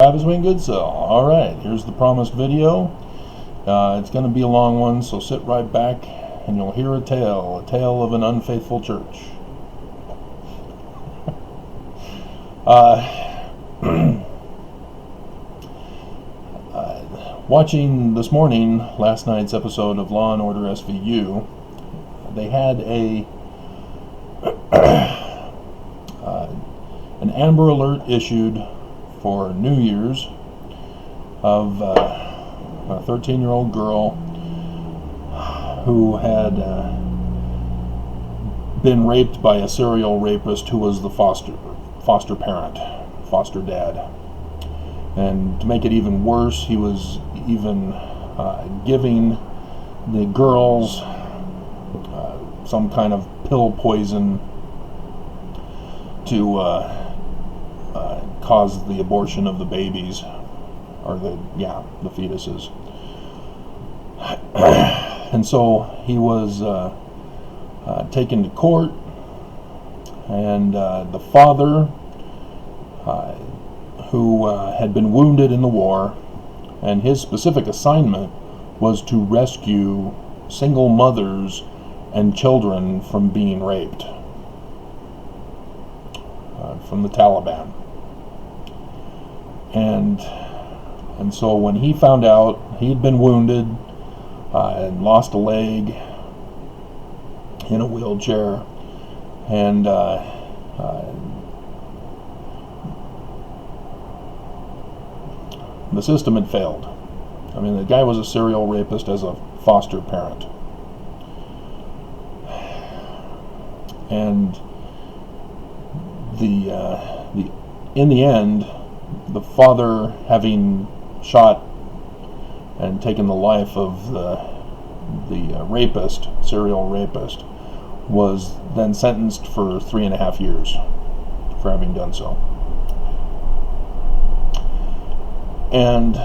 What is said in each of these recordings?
Travis Wayne Goodsell. Alright, here's the promised video. It's going to be a long one, so sit right back and you'll hear a tale of an unfaithful church. Watching this morning, last night's episode of Law & Order SVU, they had an Amber Alert issued for New Year's of a 13-year-old girl who had been raped by a serial rapist who was the foster parent, foster dad. And to make it even worse, he was even giving the girls some kind of pill poison to cause the abortion of the babies, or the fetuses. And so he was taken to court, and the father, who had been wounded in the war, and his specific assignment was to rescue single mothers and children from being raped from the Taliban. And so when he found out he had been wounded and lost a leg, in a wheelchair, and the system had failed. I mean, the guy was a serial rapist as a foster parent. And in the end, the father, having shot and taken the life of the rapist, serial rapist, was then sentenced for 3.5 years for having done so. And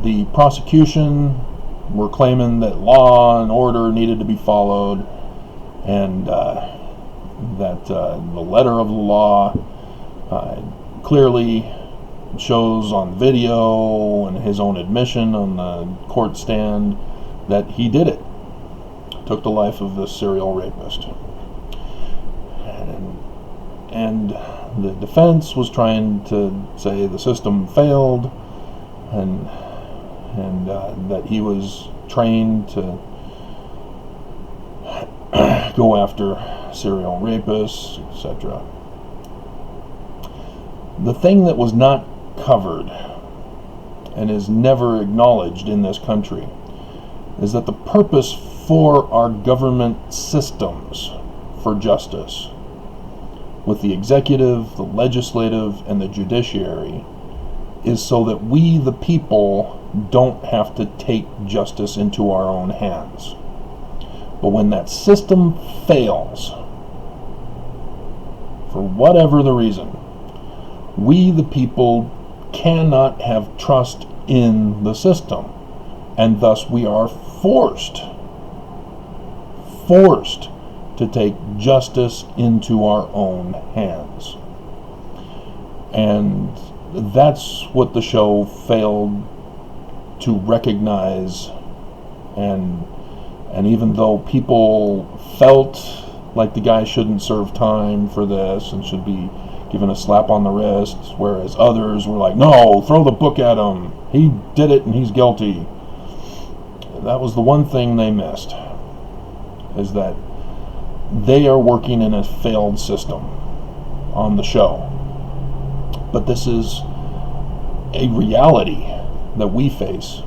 the prosecution were claiming that law and order needed to be followed, and that the letter of the law clearly shows on video and his own admission on the court stand that he did it, took the life of this serial rapist. And the defense was trying to say the system failed, and that he was trained to go after serial rapists, etc. The thing that was not covered and is never acknowledged in this country is that the purpose for our government systems for justice, with the executive, the legislative, and the judiciary, is so that we, the people, don't have to take justice into our own hands. But when that system fails, for whatever the reason, we, the people, cannot have trust in the system, and thus we are forced to take justice into our own hands. And that's what the show failed to recognize. And even though people felt like the guy shouldn't serve time for this and should be given a slap on the wrist, whereas others were like, no, throw the book at him, he did it and he's guilty. That was the one thing they missed, is that they are working in a failed system on the show. But this is a reality that we face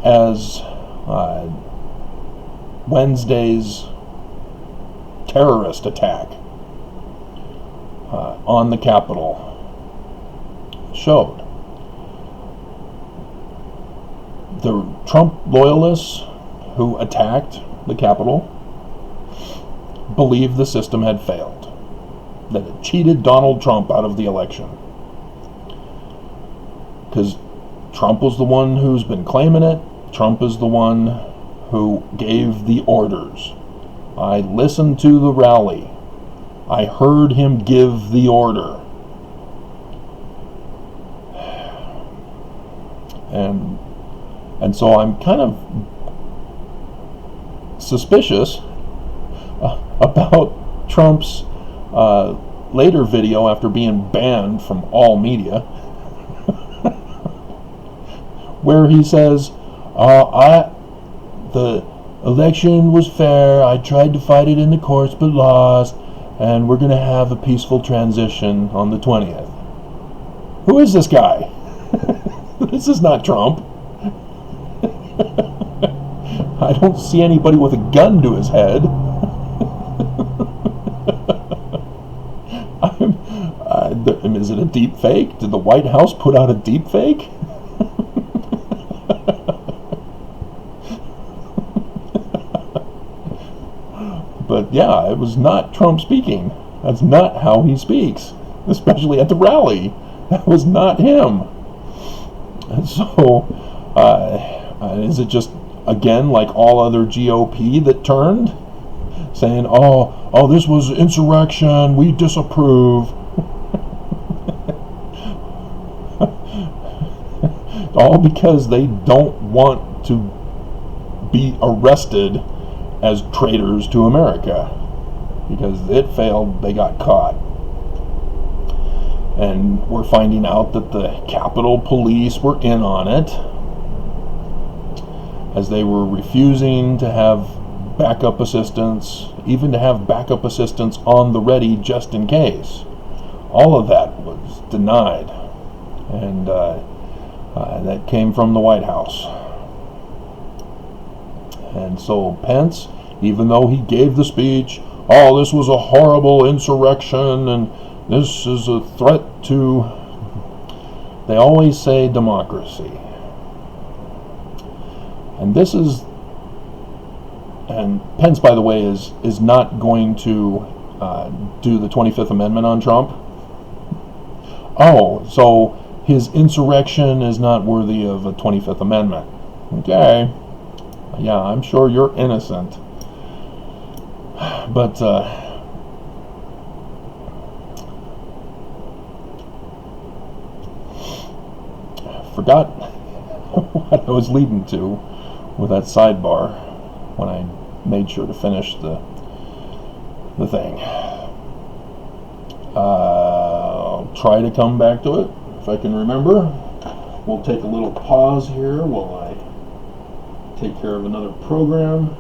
as Wednesday's terrorist attack on the Capitol showed. The Trump loyalists who attacked the Capitol believed the system had failed, that it cheated Donald Trump out of the election. Because Trump was the one who's been claiming it. Trump is the one who gave the orders. I listened to the rally. I heard him give the order. and so I'm kind of suspicious about Trump's later video after being banned from all media, where he says, the election was fair, I tried to fight it in the courts but lost, and we're going to have a peaceful transition on the 20th. Who is this guy? This is not Trump. I don't see anybody with a gun to his head. Is it a deep fake? Did the White House put out a deep fake? But yeah, it was not Trump speaking. That's not how he speaks, especially at the rally. That was not him. And so, is it just, again, like all other GOP that turned? Saying, oh, this was insurrection, we disapprove. All because they don't want to be arrested as traitors to America. Because it failed, they got caught. And we're finding out that the Capitol Police were in on it, as they were refusing to have backup assistance, even to have backup assistance on the ready just in case. All of that was denied. And that came from the White House. And so Pence, even though he gave the speech, this was a horrible insurrection and this is a threat to, they always say, democracy. And this is, and Pence, by the way, is not going to do the 25th Amendment on Trump. So his insurrection is not worthy of a 25th Amendment. Okay. Yeah, I'm sure you're innocent. But, forgot what I was leading to with that sidebar when I made sure to finish the thing. I'll try to come back to it if I can remember. We'll take a little pause here while I take care of another program.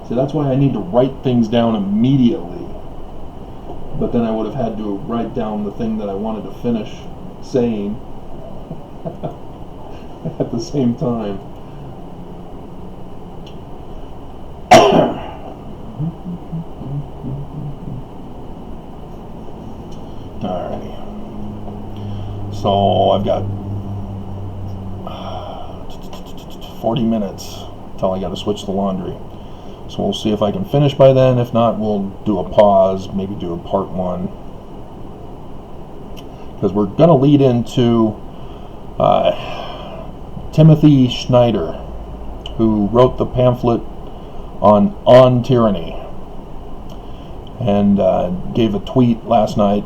See, that's why I need to write things down immediately. But then I would have had to write down the thing that I wanted to finish saying at the same time. Alrighty. So I've got 40 minutes until I got to switch the laundry. So we'll see if I can finish by then. If not, we'll do a pause, maybe do a part one. Because we're going to lead into Timothy Snyder, who wrote the pamphlet on tyranny, and gave a tweet last night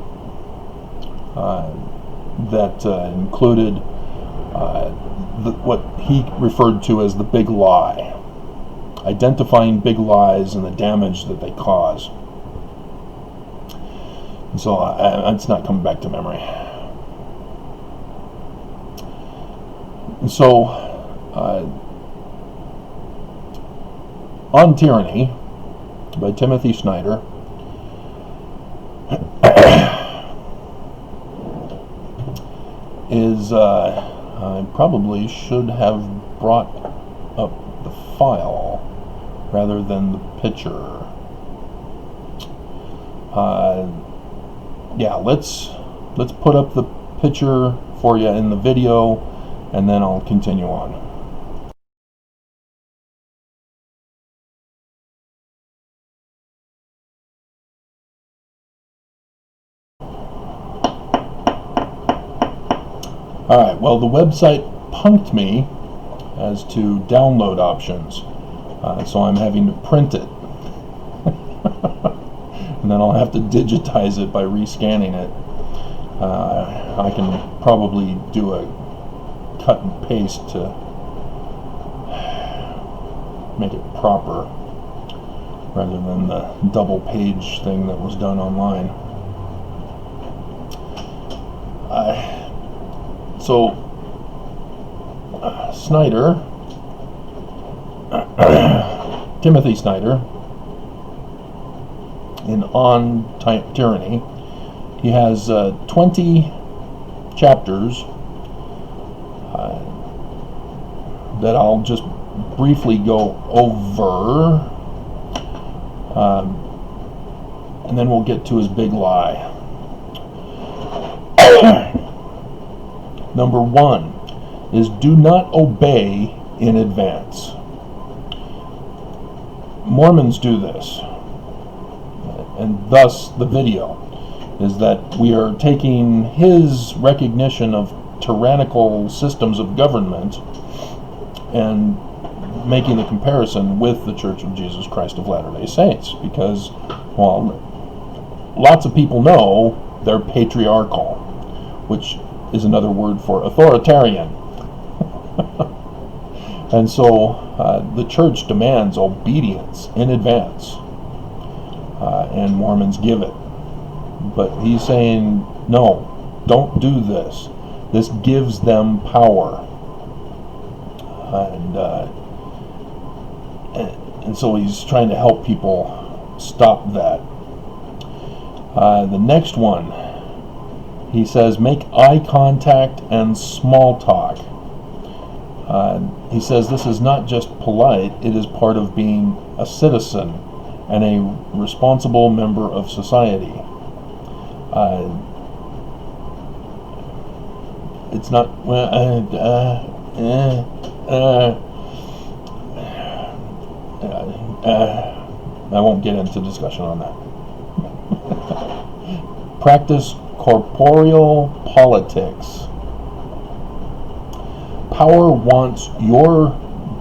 that included what he referred to as the big lie. Identifying big lies and the damage that they cause. And so it's not coming back to memory. And so, On Tyranny by Timothy Snyder is, I probably should have brought up the file rather than the picture. Yeah, let's put up the picture for you in the video, and then I'll continue on. Alright, well, the website punked me as to download options. So I'm having to print it. and then I'll have to digitize it by rescanning it. I can probably do a cut and paste to make it proper, rather than the double page thing that was done online. Snyder, Timothy Snyder, in On Tyranny, he has 20 chapters that I'll just briefly go over, and then we'll get to his big lie. Number 1 is do not obey in advance. Mormons do this, and thus the video is that we are taking his recognition of tyrannical systems of government and making the comparison with the Church of Jesus Christ of Latter-day Saints, because, well, lots of people know they're patriarchal, which is another word for authoritarian. And so the church demands obedience in advance, and Mormons give it. But he's saying, no, don't do this. This gives them power. And so he's trying to help people stop that. The next one, he says, make eye contact and small talk. He says this is not just polite, it is part of being a citizen and a responsible member of society. It's not... I won't get into discussion on that. Practice corporeal politics. Power wants your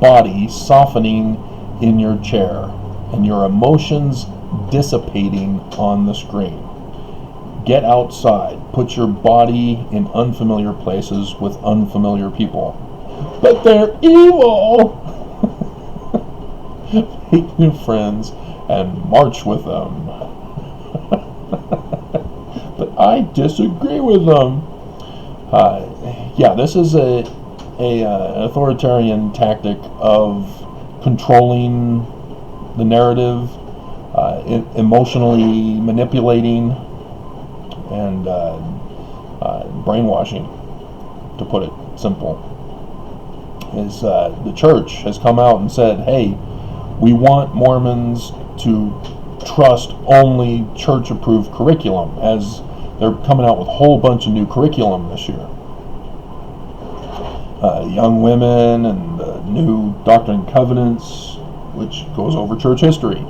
body softening in your chair and your emotions dissipating on the screen. Get outside. Put your body in unfamiliar places with unfamiliar people. But they're evil! Make new friends and march with them. But I disagree with them. Yeah, this is an authoritarian tactic of controlling the narrative, emotionally manipulating, and brainwashing, to put it simple. Is the church has come out and said, hey, we want Mormons to trust only church-approved curriculum, as they're coming out with a whole bunch of new curriculum this year. Young women and the new Doctrine and Covenants, which goes over church history.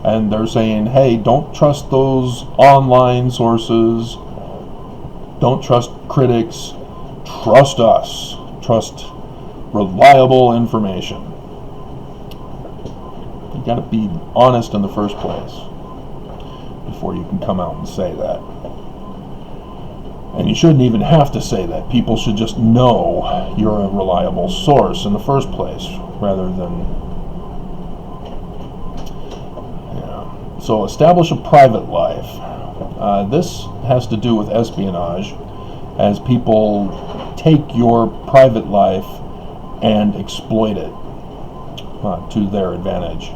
And they're saying, hey, don't trust those online sources. Don't trust critics. Trust us. Trust reliable information. You got to be honest in the first place before you can come out and say that. And you shouldn't even have to say that. People should just know you're a reliable source in the first place, rather than... Yeah. So establish a private life. This has to do with espionage, as people take your private life and exploit it to their advantage.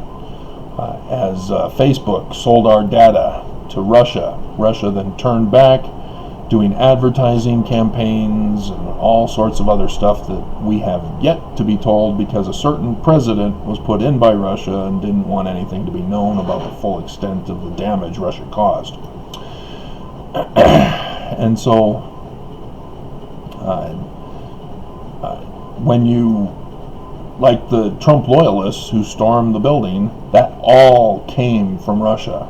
As Facebook sold our data to Russia. Russia then turned back, doing advertising campaigns and all sorts of other stuff that we have yet to be told, because a certain president was put in by Russia and didn't want anything to be known about the full extent of the damage Russia caused. And so when you, like the Trump loyalists who stormed the building, that all came from Russia.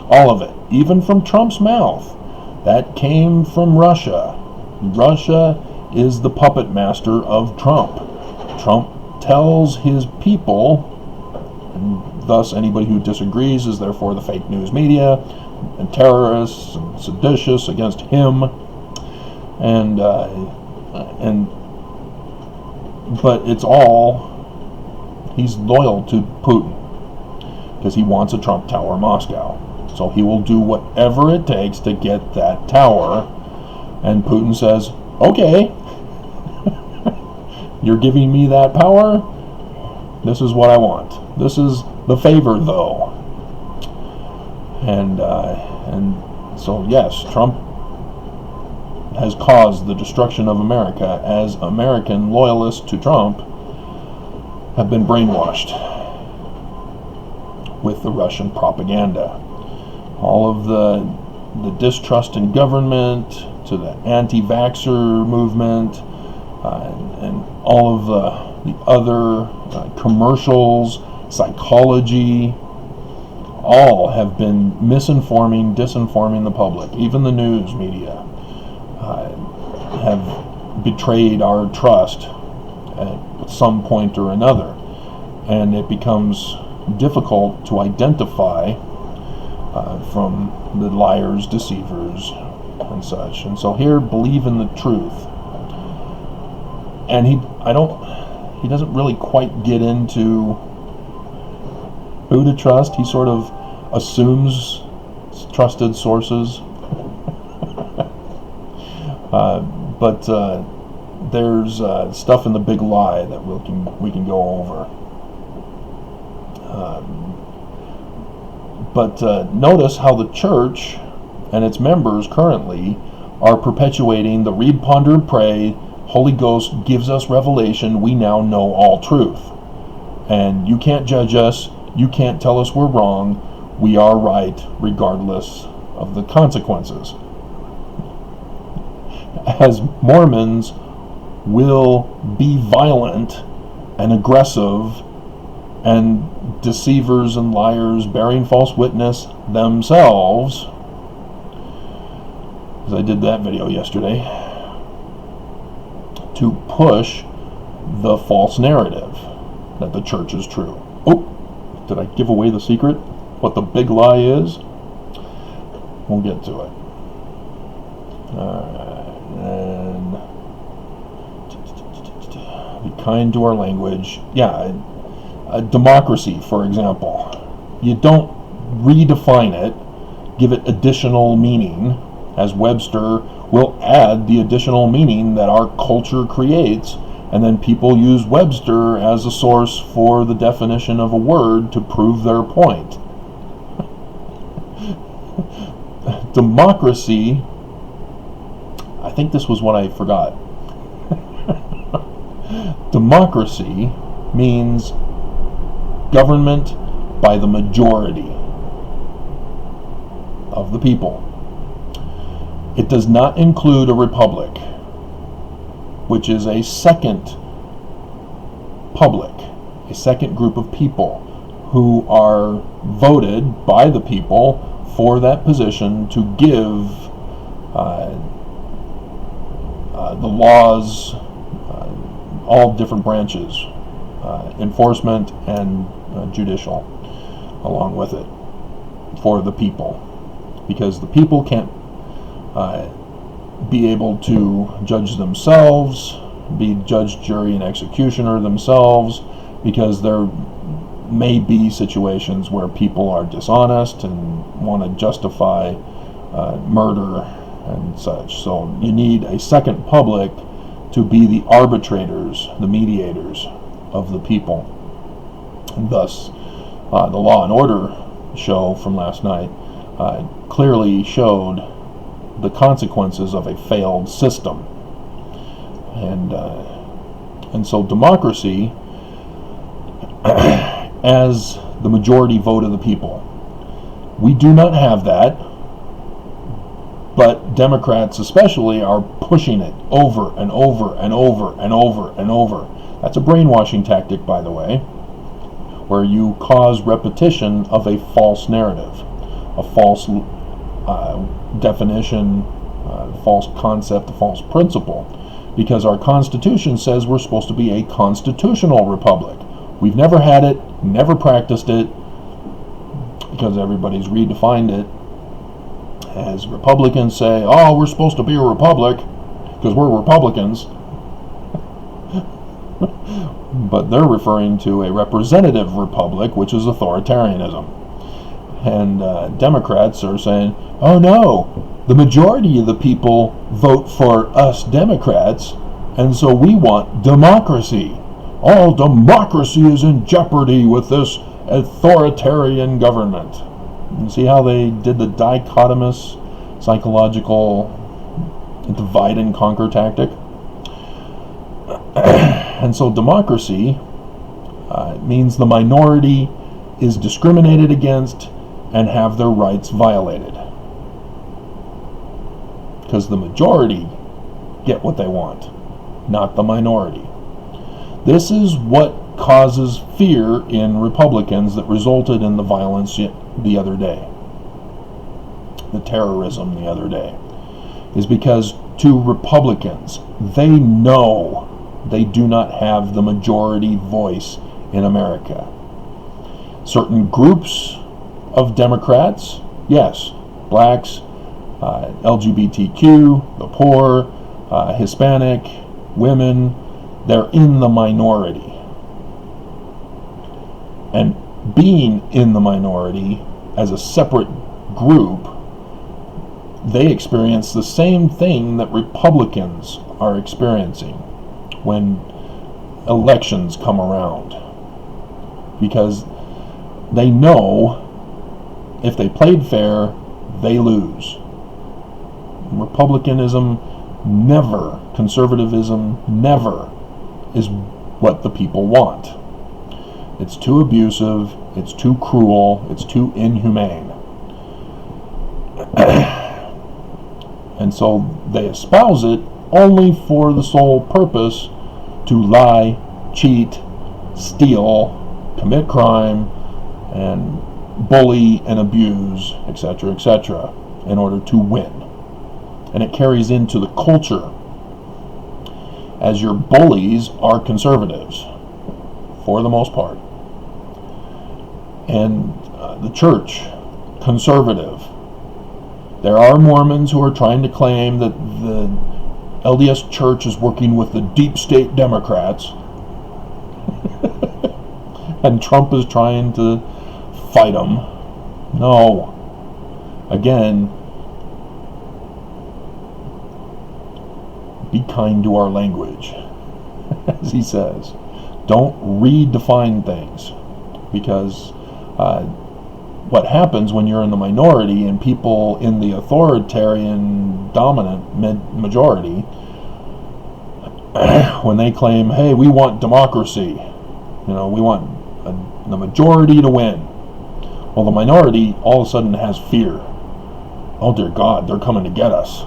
All of it, even from Trump's mouth. That came from Russia. Russia is the puppet master of Trump. Trump tells his people, and thus anybody who disagrees is therefore the fake news media and terrorists and seditious against him. But it's all, he's loyal to Putin because he wants a Trump Tower in Moscow. So he will do whatever it takes to get that tower. And Putin says, okay, you're giving me that power. This is what I want. This is the favor, though. And so, yes, Trump has caused the destruction of America, as American loyalists to Trump have been brainwashed with the Russian propaganda. All of the distrust in government, to the anti-vaxxer movement, and all of the other commercials, psychology, all have been disinforming the public. Even the news media have betrayed our trust at some point or another, and it becomes difficult to identify from the liars, deceivers, and such. And so here, believe in the truth. And he doesn't really quite get into who to trust. He sort of assumes trusted sources. But there's stuff in the big lie that we can go over. But notice how the church and its members currently are perpetuating the read, ponder, and pray. Holy Ghost gives us revelation. We now know all truth. And you can't judge us. You can't tell us we're wrong. We are right regardless of the consequences. As Mormons will be violent and aggressive and deceivers and liars bearing false witness themselves, as I did that video yesterday, to push the false narrative that the church is true. Oh, did I give away the secret? What the big lie is? We'll get to it. And be kind to our language. Yeah, democracy, for example. You don't redefine it, give it additional meaning, as Webster will add the additional meaning that our culture creates, and then people use Webster as a source for the definition of a word to prove their point. Democracy, I think this was what I forgot. Democracy means government by the majority of the people. It does not include a republic, which is a second public, a second group of people who are voted by the people for that position to give the laws, all different branches, enforcement and judicial, along with it, for the people. Because the people can't be able to judge themselves, be judge, jury, and executioner themselves, because there may be situations where people are dishonest and want to justify murder and such. So you need a second public to be the arbitrators, the mediators of the people. And thus, the Law and Order show from last night clearly showed the consequences of a failed system. And so democracy as the majority vote of the people. We do not have that, but Democrats especially are pushing it over and over and over and over and over. That's a brainwashing tactic, by the way, where you cause repetition of a false narrative, a false definition, false concept, a false principle, because our Constitution says we're supposed to be a constitutional republic. We've never had it, never practiced it, because everybody's redefined it as Republicans say, oh, we're supposed to be a republic because we're Republicans. But they're referring to a representative republic, which is authoritarianism. And Democrats are saying, oh no, the majority of the people vote for us Democrats, and so we want democracy. All democracy is in jeopardy with this authoritarian government. You see how they did the dichotomous psychological divide and conquer tactic? And so democracy means the minority is discriminated against and have their rights violated. Because the majority get what they want, not the minority. This is what causes fear in Republicans that resulted in the violence the other day. The terrorism the other day. Is because to Republicans, they know they do not have the majority voice in America. Certain groups of Democrats, yes, blacks, LGBTQ, the poor, Hispanic, women, they're in the minority. And being in the minority as a separate group, they experience the same thing that Republicans are experiencing when elections come around. Because they know if they played fair, they lose. Republicanism never, conservatism never is what the people want. It's too abusive, it's too cruel, it's too inhumane. And so they espouse it only for the sole purpose to lie, cheat, steal, commit crime, and bully and abuse, etc., etc., in order to win. And it carries into the culture, as your bullies are conservatives, for the most part. And the church, conservative. There are Mormons who are trying to claim that the LDS church is working with the deep state Democrats. And Trump is trying to fight them. No. Again, be kind to our language, as he says. Don't redefine things, because what happens when you're in the minority and people in the authoritarian dominant majority, when they claim, hey, we want democracy, we want the majority to win. Well, the minority all of a sudden has fear. Oh dear God, they're coming to get us.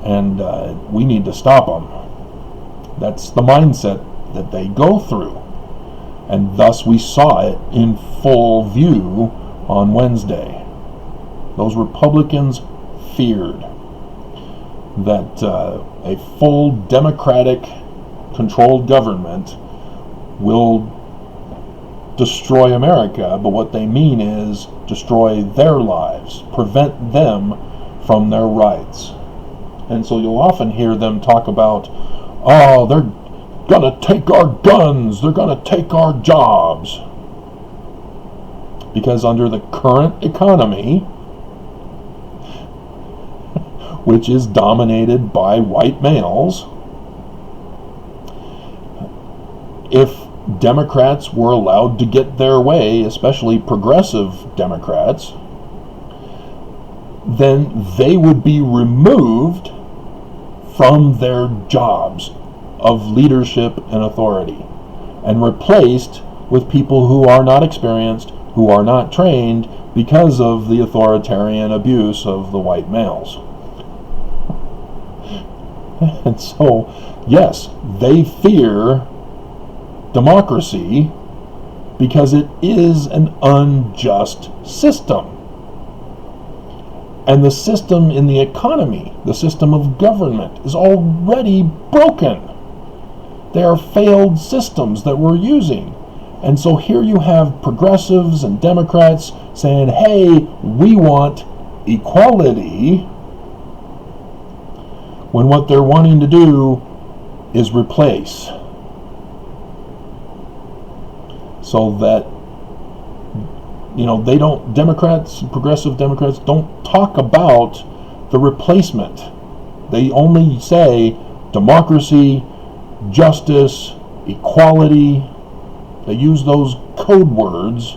And we need to stop them. That's the mindset that they go through. And thus we saw it in full view on Wednesday. Those Republicans feared that a full Democratic controlled government will destroy America, but what they mean is destroy their lives, prevent them from their rights. And so you'll often hear them talk about, oh, they're going to take our guns, they're going to take our jobs. Because under the current economy, which is dominated by white males, if Democrats were allowed to get their way, especially progressive Democrats, then they would be removed from their jobs of leadership and authority and replaced with people who are not experienced, who are not trained because of the authoritarian abuse of the white males. And so, yes, they fear democracy because it is an unjust system. And the system in the economy, the system of government, is already broken. They are failed systems that we're using. And so here you have progressives and Democrats saying, hey, we want equality, when what they're wanting to do is replace. So that, they don't, progressive Democrats don't talk about the replacement. They only say democracy, justice, equality. They use those code words,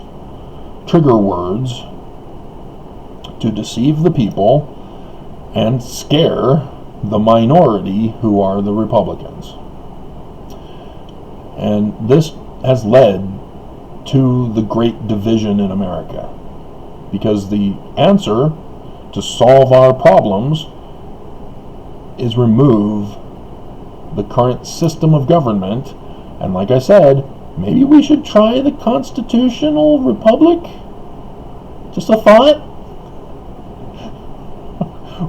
trigger words, to deceive the people and scare the minority, who are the Republicans. And this has led to the great division in America, because the answer to solve our problems is remove the current system of government. And like I said, maybe we should try the constitutional republic. Just a thought.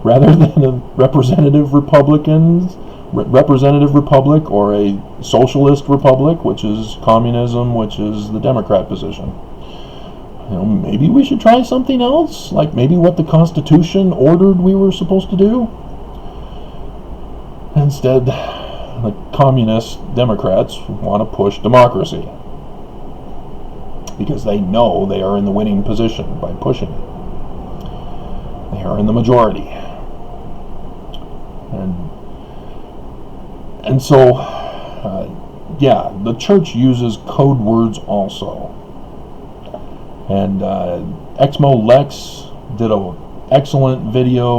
Rather than a representative republic, or a socialist republic, which is communism, which is the Democrat position. Maybe we should try something else, like maybe what the Constitution ordered we were supposed to do. Instead, the communist Democrats want to push democracy, because they know they are in the winning position by pushing it. They are in the majority. And so, the church uses code words also. And Exmo Lex did an excellent video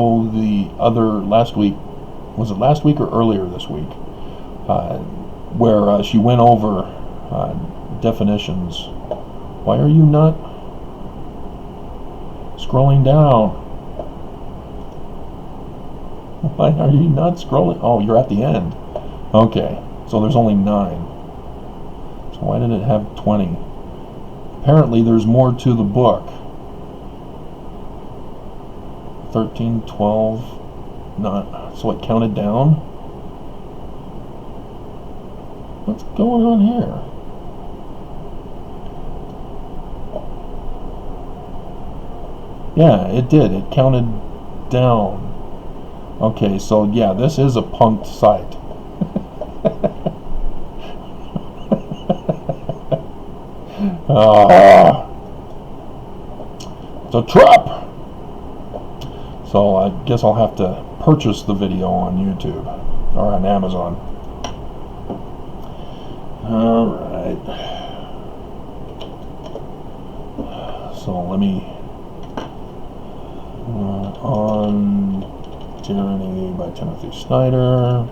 last week. Was it last week or earlier this week? Where she went over definitions. Why are you not scrolling down? Why are you not scrolling? Oh, you're at the end. Okay, so there's only 9. So why did it have 20? Apparently there's more to the book. 13, 12, 9. So it counted down? What's going on here? Yeah, it did. It counted down. Okay, so this is a punked site. It's a trap. So I guess I'll have to purchase the video on YouTube or on Amazon. Alright. So let me on Tyranny by Timothy Snyder.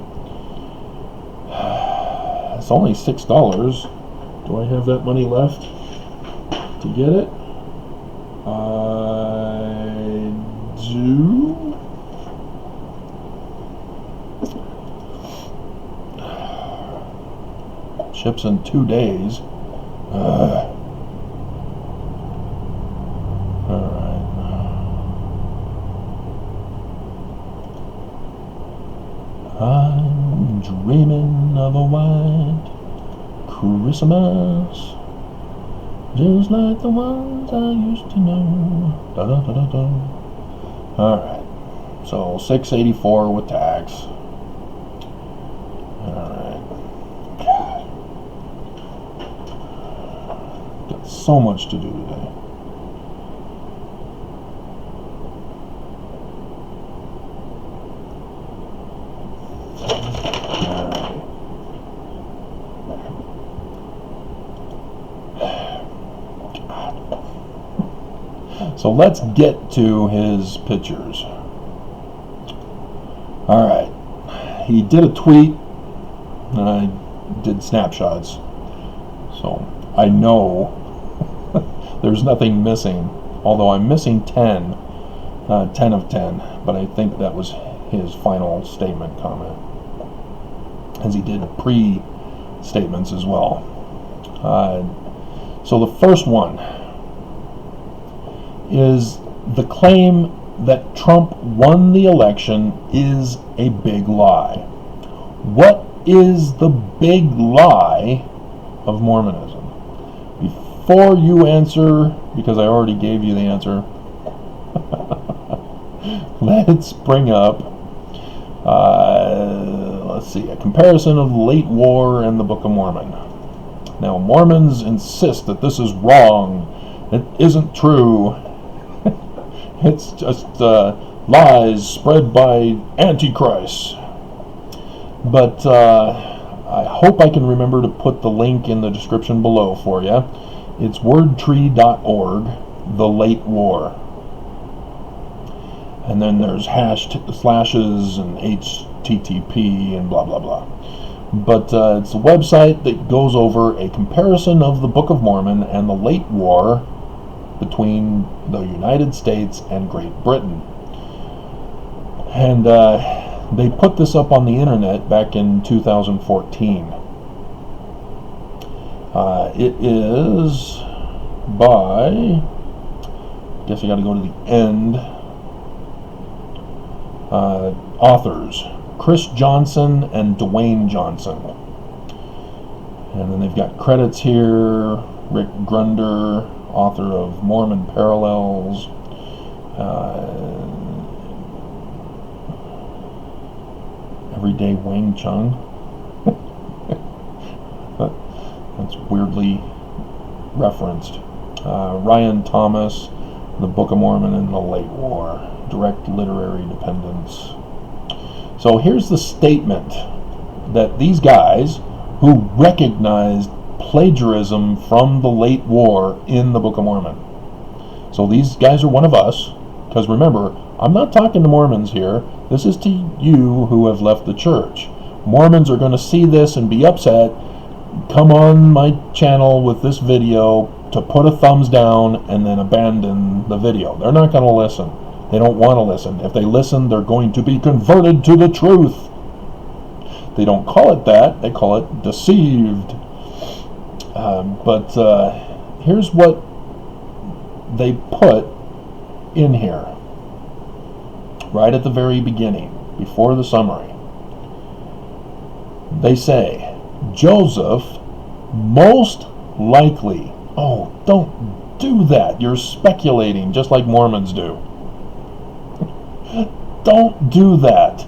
It's only $6. Do I have that money left to get it? I do. Ships in 2 days. I'm dreaming of a white Christmas, just like the ones I used to know. Da, da, da, da, da. Alright, so $6.84 with tax. Alright. Got so much to do today. So let's get to his pictures. Alright. He did a tweet, and I did snapshots. So I know there's nothing missing. Although I'm missing 10. 10 of 10. But I think that was his final statement comment. As he did pre-statements as well. So the first one is the claim that Trump won the election is a big lie. What is the big lie of Mormonism? Before you answer, because I already gave you the answer, let's bring up, let's see, a comparison of the late war and the Book of Mormon. Now, Mormons insist that this is wrong. It isn't true. It's just lies spread by Antichrist. But I hope I can remember to put the link in the description below for you. It's wordtree.org, the late war. And then there's slashes and HTTP and blah, blah, blah. But it's a website that goes over a comparison of the Book of Mormon and the late war between the United States and Great Britain. And they put this up on the internet back in 2014. It is by, I guess I got to go to the end, authors, Chris Johnson and Dwayne Johnson. And then they've got credits here, Rick Grunder, author of Mormon Parallels, Everyday Wang Chung. That's weirdly referenced. Ryan Thomas, The Book of Mormon and the Late War, Direct Literary Dependence. So here's the statement that these guys who recognized plagiarism from the late war in the Book of Mormon. So these guys are one of us, because remember, I'm not talking to Mormons here. This is to you who have left the church. Mormons are going to see this and be upset, come on my channel with this video to put a thumbs down and then abandon the video. They're not going to listen. They don't want to listen. If they listen, they're going to be converted to the truth. They don't call it that. They call it deceived. But here's what they put in here right at the very beginning, before the summary. They say, Joseph most likely, oh, don't do that. You're speculating just like Mormons do. Don't do that.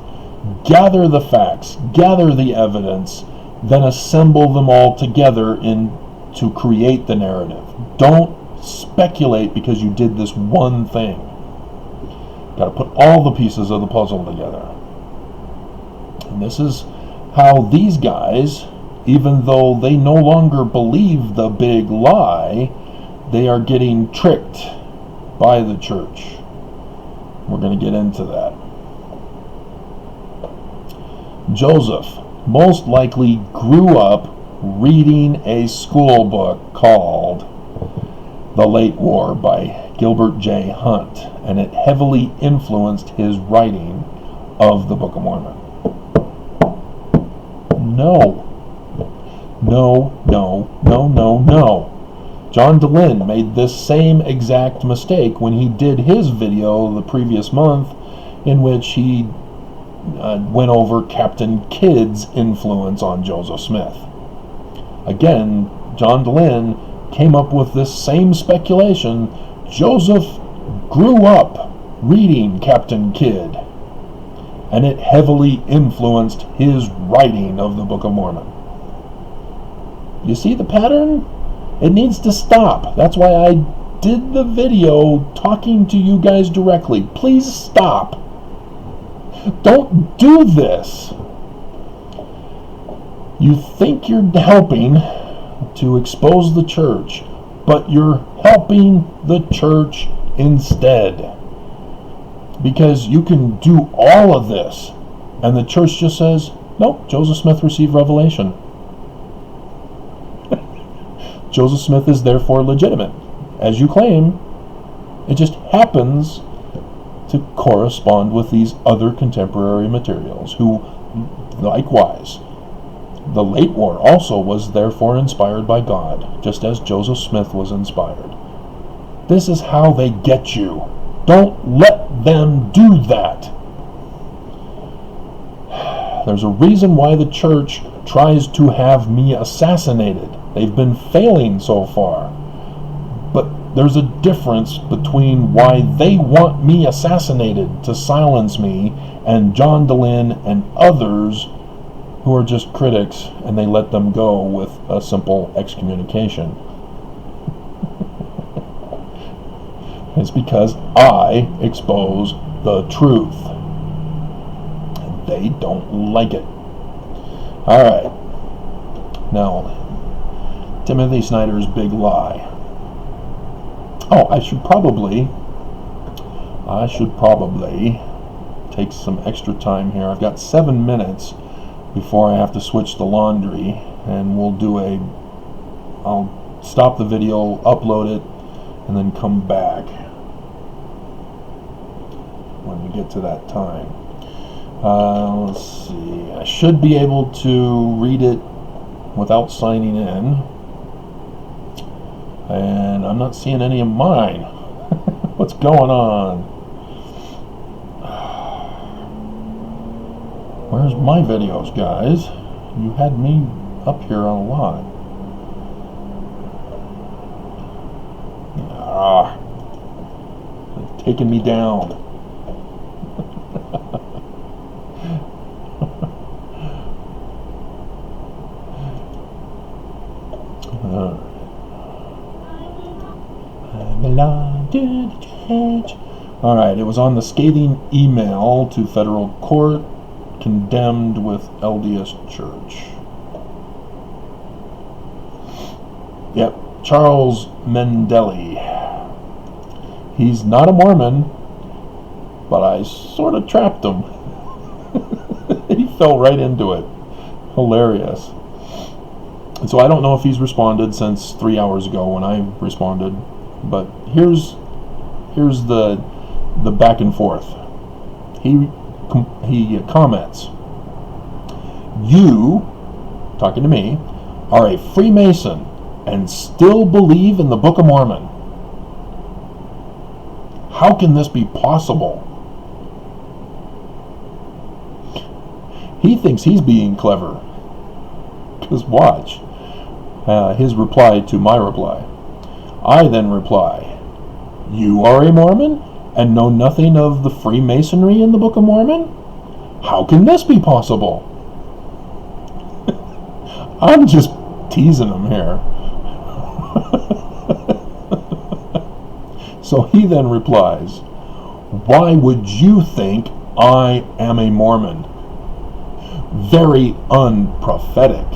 Gather the facts, gather the evidence, then assemble them all together to create the narrative. Don't speculate because you did this one thing. Got to put all the pieces of the puzzle together. And this is how these guys, even though they no longer believe the big lie, they are getting tricked by the church. We're going to get into that. Joseph most likely grew up reading a school book called The Late War by Gilbert J. Hunt, and it heavily influenced his writing of the Book of Mormon. No. John DeLynn made this same exact mistake when he did his video the previous month, in which he went over Captain Kidd's influence on Joseph Smith. Again, John DeLynn came up with this same speculation. Joseph grew up reading Captain Kidd, and it heavily influenced his writing of the Book of Mormon. You see the pattern? It needs to stop. That's why I did the video talking to you guys directly. Please stop. Don't do this. You think you're helping to expose the church, but you're helping the church instead. Because you can do all of this, and the church just says, nope, Joseph Smith received revelation. Joseph Smith is therefore legitimate. As you claim, it just happens to correspond with these other contemporary materials, who, likewise, the late war also was therefore inspired by God, just as Joseph Smith was inspired. This is how they get you. Don't let them do that. There's a reason why the church tries to have me assassinated. They've been failing so far. But there's a difference between why they want me assassinated to silence me and John DeLynn and others who are just critics, and they let them go with a simple excommunication. It's because I expose the truth. And they don't like it. Alright. Now, Timothy Snyder's big lie. Oh, I should probably take some extra time here. I've got 7 minutes before I have to switch the laundry, and I'll stop the video, upload it, and then come back when we get to that time. Let's see. I should be able to read it without signing in, and I'm not seeing any of mine. What's going on? Where's my videos, guys? You had me up here a lot. It's taking me down. I belong to the church. Alright, it was on the scathing email to federal court, condemned with LDS Church. Yep, Charles Mendeley. He's not a Mormon, but I sort of trapped him. He fell right into it. Hilarious. And so I don't know if he's responded since 3 hours ago when I responded, but here's the back and forth. He comments, "You," talking to me, "are a Freemason and still believe in the Book of Mormon. How can this be possible?" He thinks he's being clever. Because watch. His reply to my reply. I then reply, "You are a Mormon and know nothing of the Freemasonry in the Book of Mormon? How can this be possible?" I'm just teasing him here. So he then replies, "Why would you think I am a Mormon? Very unprophetic."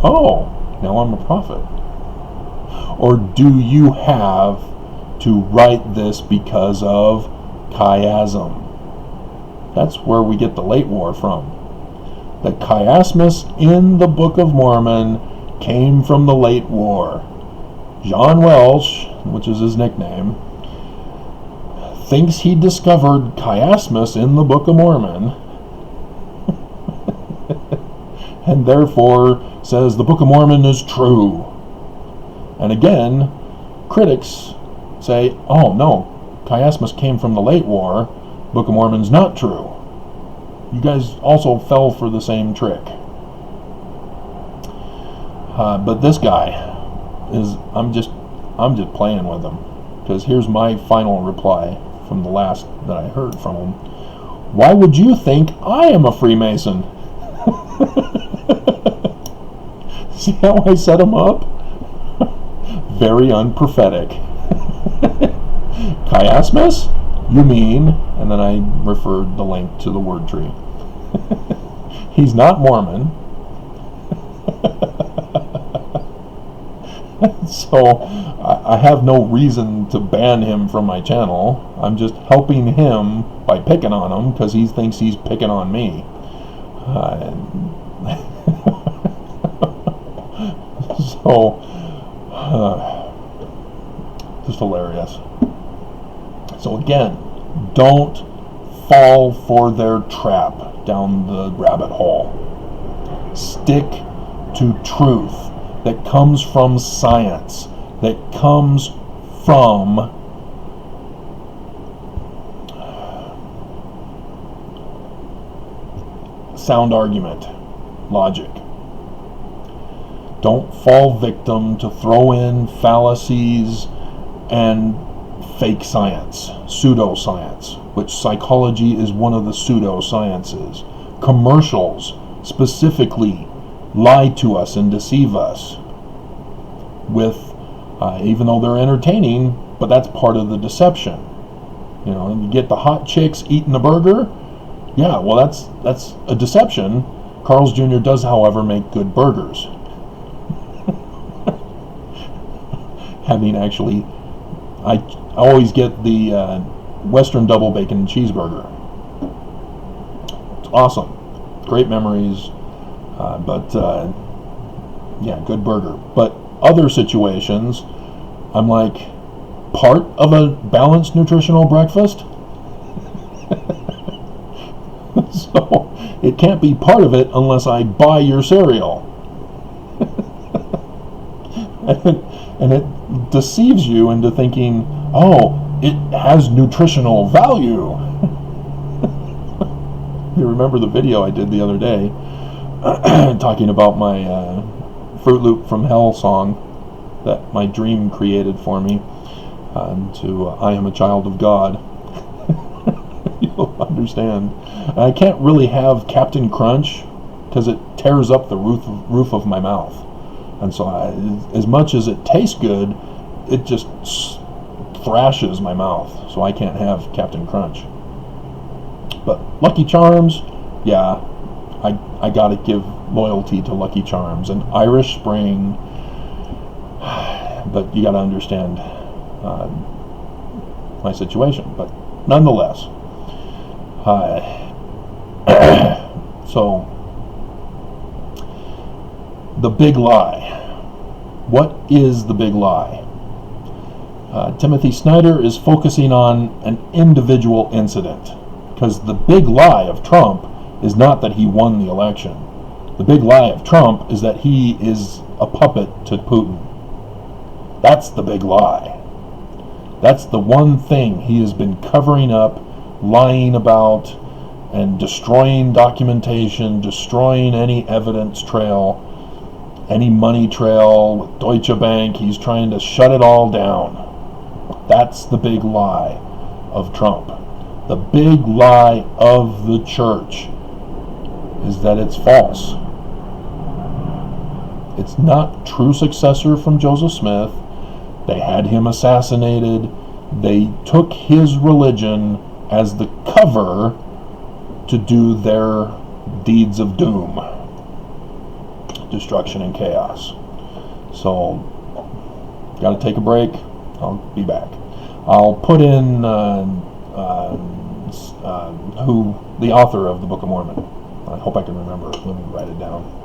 Oh, now I'm a prophet. "Or do you have to write this because of chiasm?" That's where we get the late war from. The chiasmus in the Book of Mormon came from the late war. John Welsh, which is his nickname, thinks he discovered chiasmus in the Book of Mormon and therefore says the Book of Mormon is true. And again, critics say, "Oh no, chiasmus came from the late war. Book of Mormon's not true. You guys also fell for the same trick." But this guy is, I'm just playing with him, because here's my final reply from the last that I heard from him. "Why would you think I am a Freemason?" See how I set him up? Very unprophetic. Chiasmus? You mean? And then I referred the link to the word tree. He's not Mormon. So I have no reason to ban him from my channel. I'm just helping him by picking on him because he thinks he's picking on me. So, just hilarious. So again, don't fall for their trap down the rabbit hole. Stick to truth that comes from science, that comes from sound argument, logic. Don't fall victim to throw in fallacies and fake science, pseudoscience, which psychology is one of the pseudosciences. Commercials specifically lie to us and deceive us with, even though they're entertaining, but that's part of the deception. You get the hot chicks eating a burger. Yeah, well, that's a deception. Carl's Jr. does, however, make good burgers. Having actually, I always get the Western double bacon cheeseburger. It's awesome. Great memories. But yeah, good burger. But other situations, I'm like, part of a balanced nutritional breakfast? So it can't be part of it unless I buy your cereal. And it deceives you into thinking, oh, it has nutritional value. You remember the video I did the other day talking about my Fruit Loop from Hell song that my dream created for me, to I am a child of God. You'll understand. I can't really have Captain Crunch because it tears up the roof of my mouth. And so as much as it tastes good, it just thrashes my mouth. So I can't have Captain Crunch. But Lucky Charms, yeah, I gotta give loyalty to Lucky Charms. And Irish Spring, but you gotta understand my situation. But nonetheless, so the big lie. What is the big lie? Timothy Snyder is focusing on an individual incident, because the big lie of Trump is not that he won the election. The big lie of Trump is that he is a puppet to Putin. That's the big lie. That's the one thing he has been covering up, lying about, and destroying documentation, destroying any evidence trail, any money trail with Deutsche Bank. He's trying to shut it all down. That's the big lie of Trump. The big lie of the church is that it's false. It's not true successor from Joseph Smith. They had him assassinated. They took his religion as the cover to do their deeds of doom, destruction and chaos. So, got to take a break. I'll be back. I'll put in who the author of the Book of Mormon. I hope I can remember. Let me write it down.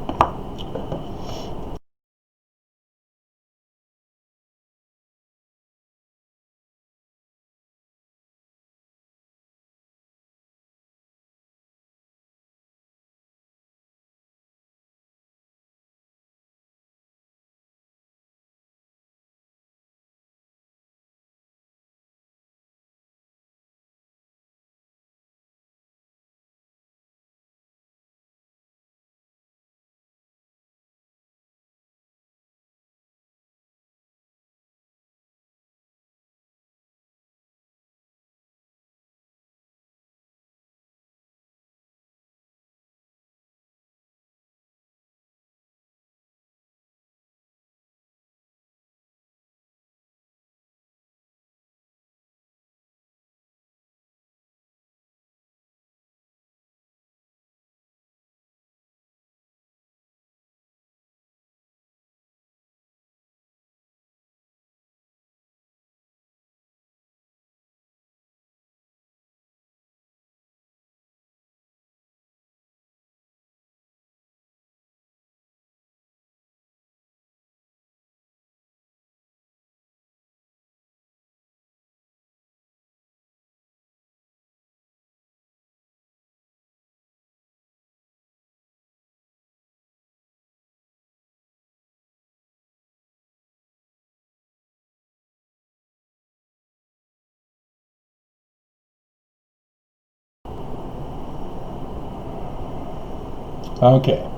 Okay,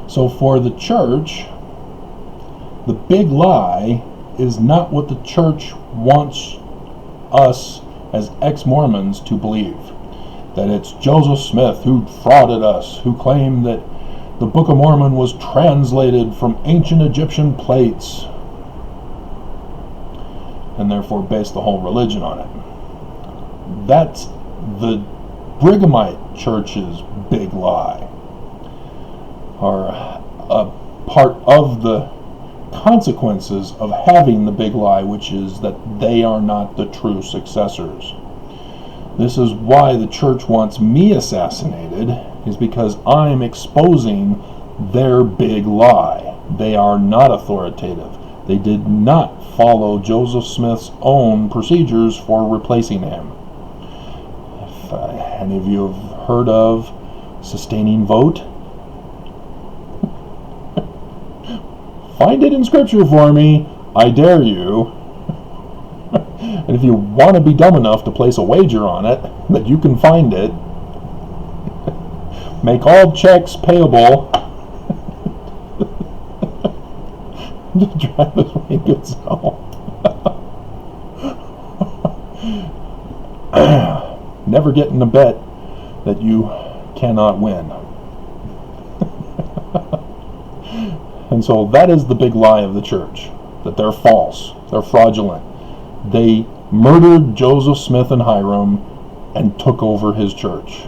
so for the church, The big lie is not what the church wants us as ex-Mormons to believe. That it's Joseph Smith who frauded us, who claimed that the Book of Mormon was translated from ancient Egyptian plates, and therefore based the whole religion on it. That's the Brighamite Church's big lie, or a part of the consequences of having the big lie, which is that they are not the true successors. This is why the church wants me assassinated, is because I'm exposing their big lie. They are not authoritative. They did not follow Joseph Smith's own procedures for replacing him. If any of you have heard of sustaining vote, find it in Scripture for me, I dare you. And if you want to be dumb enough to place a wager on it, that you can find it, make all checks payable to Travis Wayne Goodsell. Never get in a bet that you cannot win. And so that is the big lie of the church, that they're false, they're fraudulent. They murdered Joseph Smith and Hiram and took over his church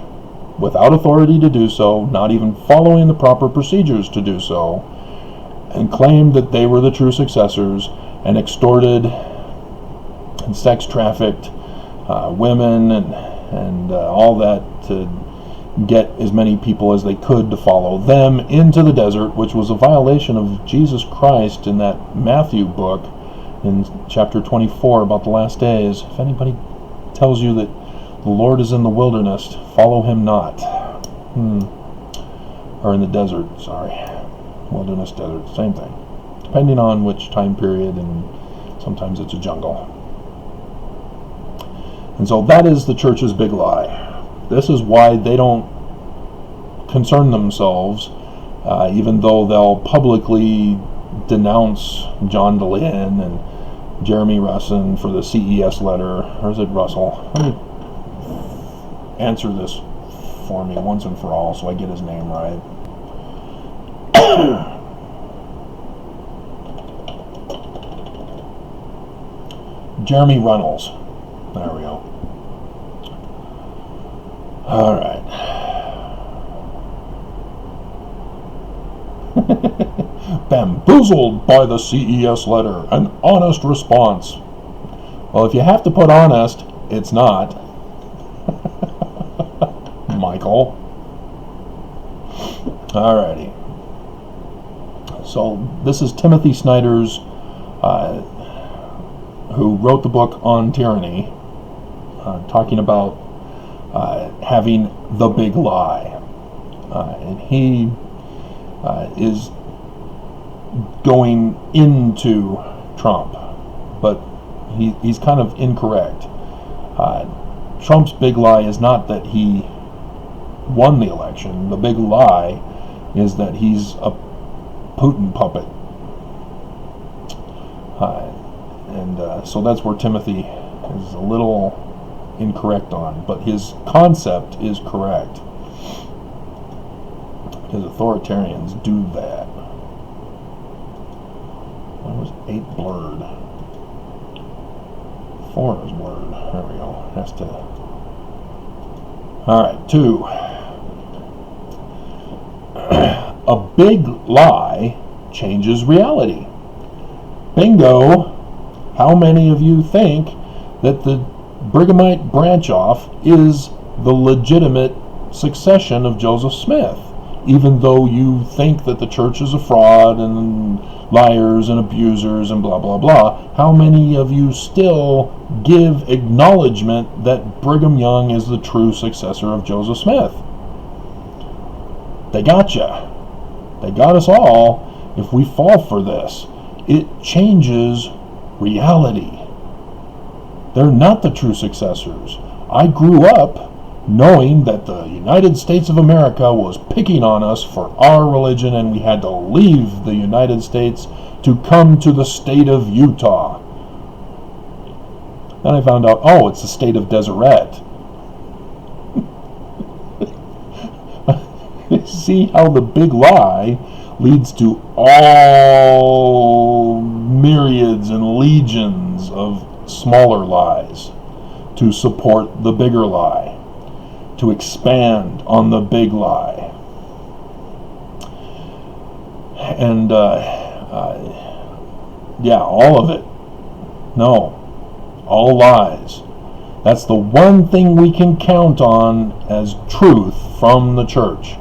without authority to do so, not even following the proper procedures to do so, and claimed that they were the true successors, and extorted and sex trafficked women and all that to get as many people as they could to follow them into the desert, which was a violation of Jesus Christ in that Matthew book in chapter 24 about the last days. If anybody tells you that the Lord is in the wilderness, follow him not. Or in the desert, sorry. Wilderness, desert, same thing. Depending on which time period, and sometimes it's a jungle. And so that is the church's big lie. This is why they don't concern themselves, even though they'll publicly denounce John DeLynn and Jeremy Russin for the CES letter. Or is it Russell? Let me answer this for me once and for all so I get his name right. Jeremy Runnels. There we go. All right. Bamboozled by the CES letter. An honest response. Well, if you have to put honest, it's not. Michael. Alrighty. So this is Timothy Snyder's, who wrote the book on tyranny, talking about having the big lie. And he is going into Trump, but he's kind of incorrect. Trump's big lie is not that he won the election. The big lie is that he's a Putin puppet. So that's where Timothy is a little incorrect on, but his concept is correct. Because authoritarians do that. Why was 8 blurred? 4 is blurred. There we go. Has to. Alright, 2. A big lie changes reality. Bingo! How many of you think that the Brighamite branch-off is the legitimate succession of Joseph Smith? Even though you think that the church is a fraud and liars and abusers and blah, blah, blah, how many of you still give acknowledgement that Brigham Young is the true successor of Joseph Smith? They got ya. They got us all if we fall for this. It changes reality. They're not the true successors. I grew up knowing that the United States of America was picking on us for our religion and we had to leave the United States to come to the state of Utah. Then I found out, oh, it's the state of Deseret. See how the big lie leads to all myriads and legions of smaller lies to support the bigger lie, to expand on the big lie. And yeah, all of it. No, all lies. That's the one thing we can count on as truth from the church.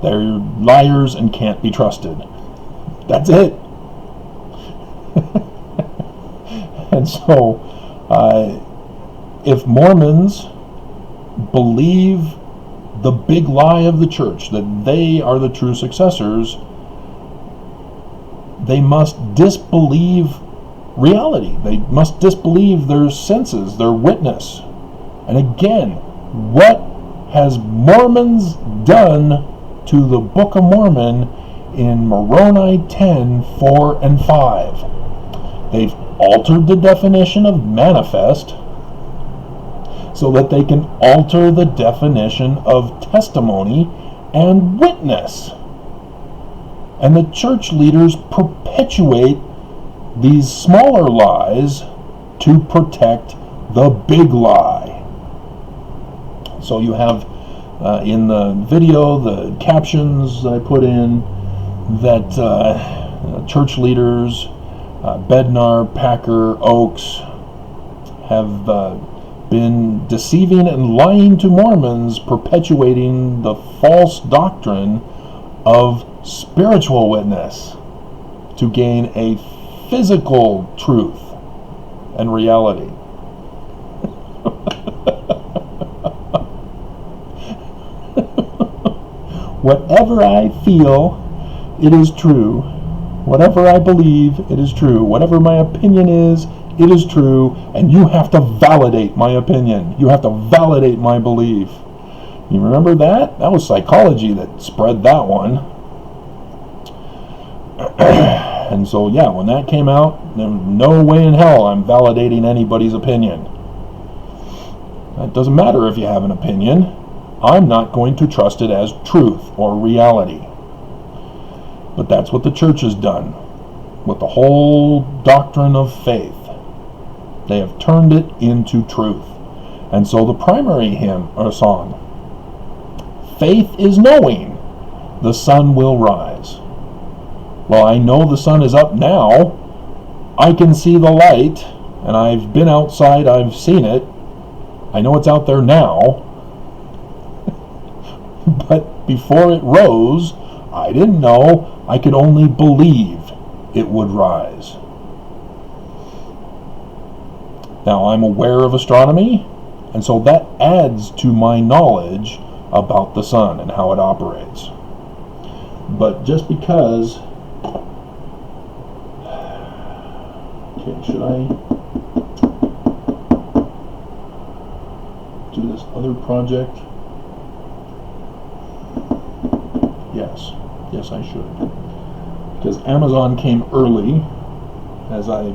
They're liars and can't be trusted. That's it. And so, if Mormons believe the big lie of the church, that they are the true successors, they must disbelieve reality. They must disbelieve their senses, their witness. And again, what has Mormons done to the Book of Mormon in Moroni 10:4 and 5? They've altered the definition of manifest so that they can alter the definition of testimony and witness. And the church leaders perpetuate these smaller lies to protect the big lie. So you have in the video, the captions I put in, that church leaders, Bednar, Packer, Oaks, have been deceiving and lying to Mormons, perpetuating the false doctrine of spiritual witness to gain a physical truth and reality. Whatever I feel, it is true. Whatever I believe, it is true. Whatever my opinion is, it is true. And you have to validate my opinion. You have to validate my belief. You remember that? That was psychology that spread that one. And so, yeah, when that came out, there was no way in hell I'm validating anybody's opinion. It doesn't matter if you have an opinion. I'm not going to trust it as truth or reality. But that's what the church has done with the whole doctrine of faith. They have turned it into truth. And so the primary hymn or song, faith is knowing the sun will rise. Well, I know the sun is up now. I can see the light, and I've been outside, I've seen it. I know it's out there now. But before it rose, I didn't know. I could only believe it would rise. Now, I'm aware of astronomy, and so that adds to my knowledge about the sun and how it operates. But just because... Okay, should I do this other project? Yes, I should. Because Amazon came early, as I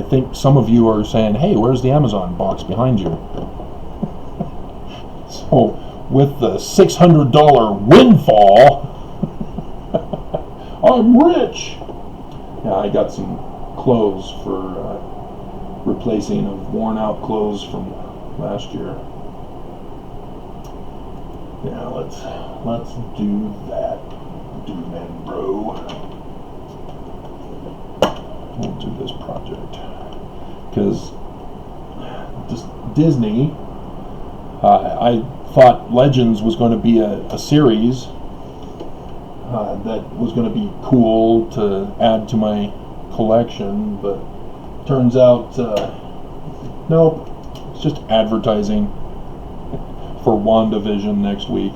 think some of you are saying, hey, where's the Amazon box behind you? So, with the $600 windfall, I'm rich! Yeah, I got some clothes for replacing of worn out clothes from last year. Yeah, let's do that, man, bro. We'll do this project because Disney. I thought Legends was going to be a series that was going to be cool to add to my collection, but turns out nope, it's just advertising for WandaVision next week.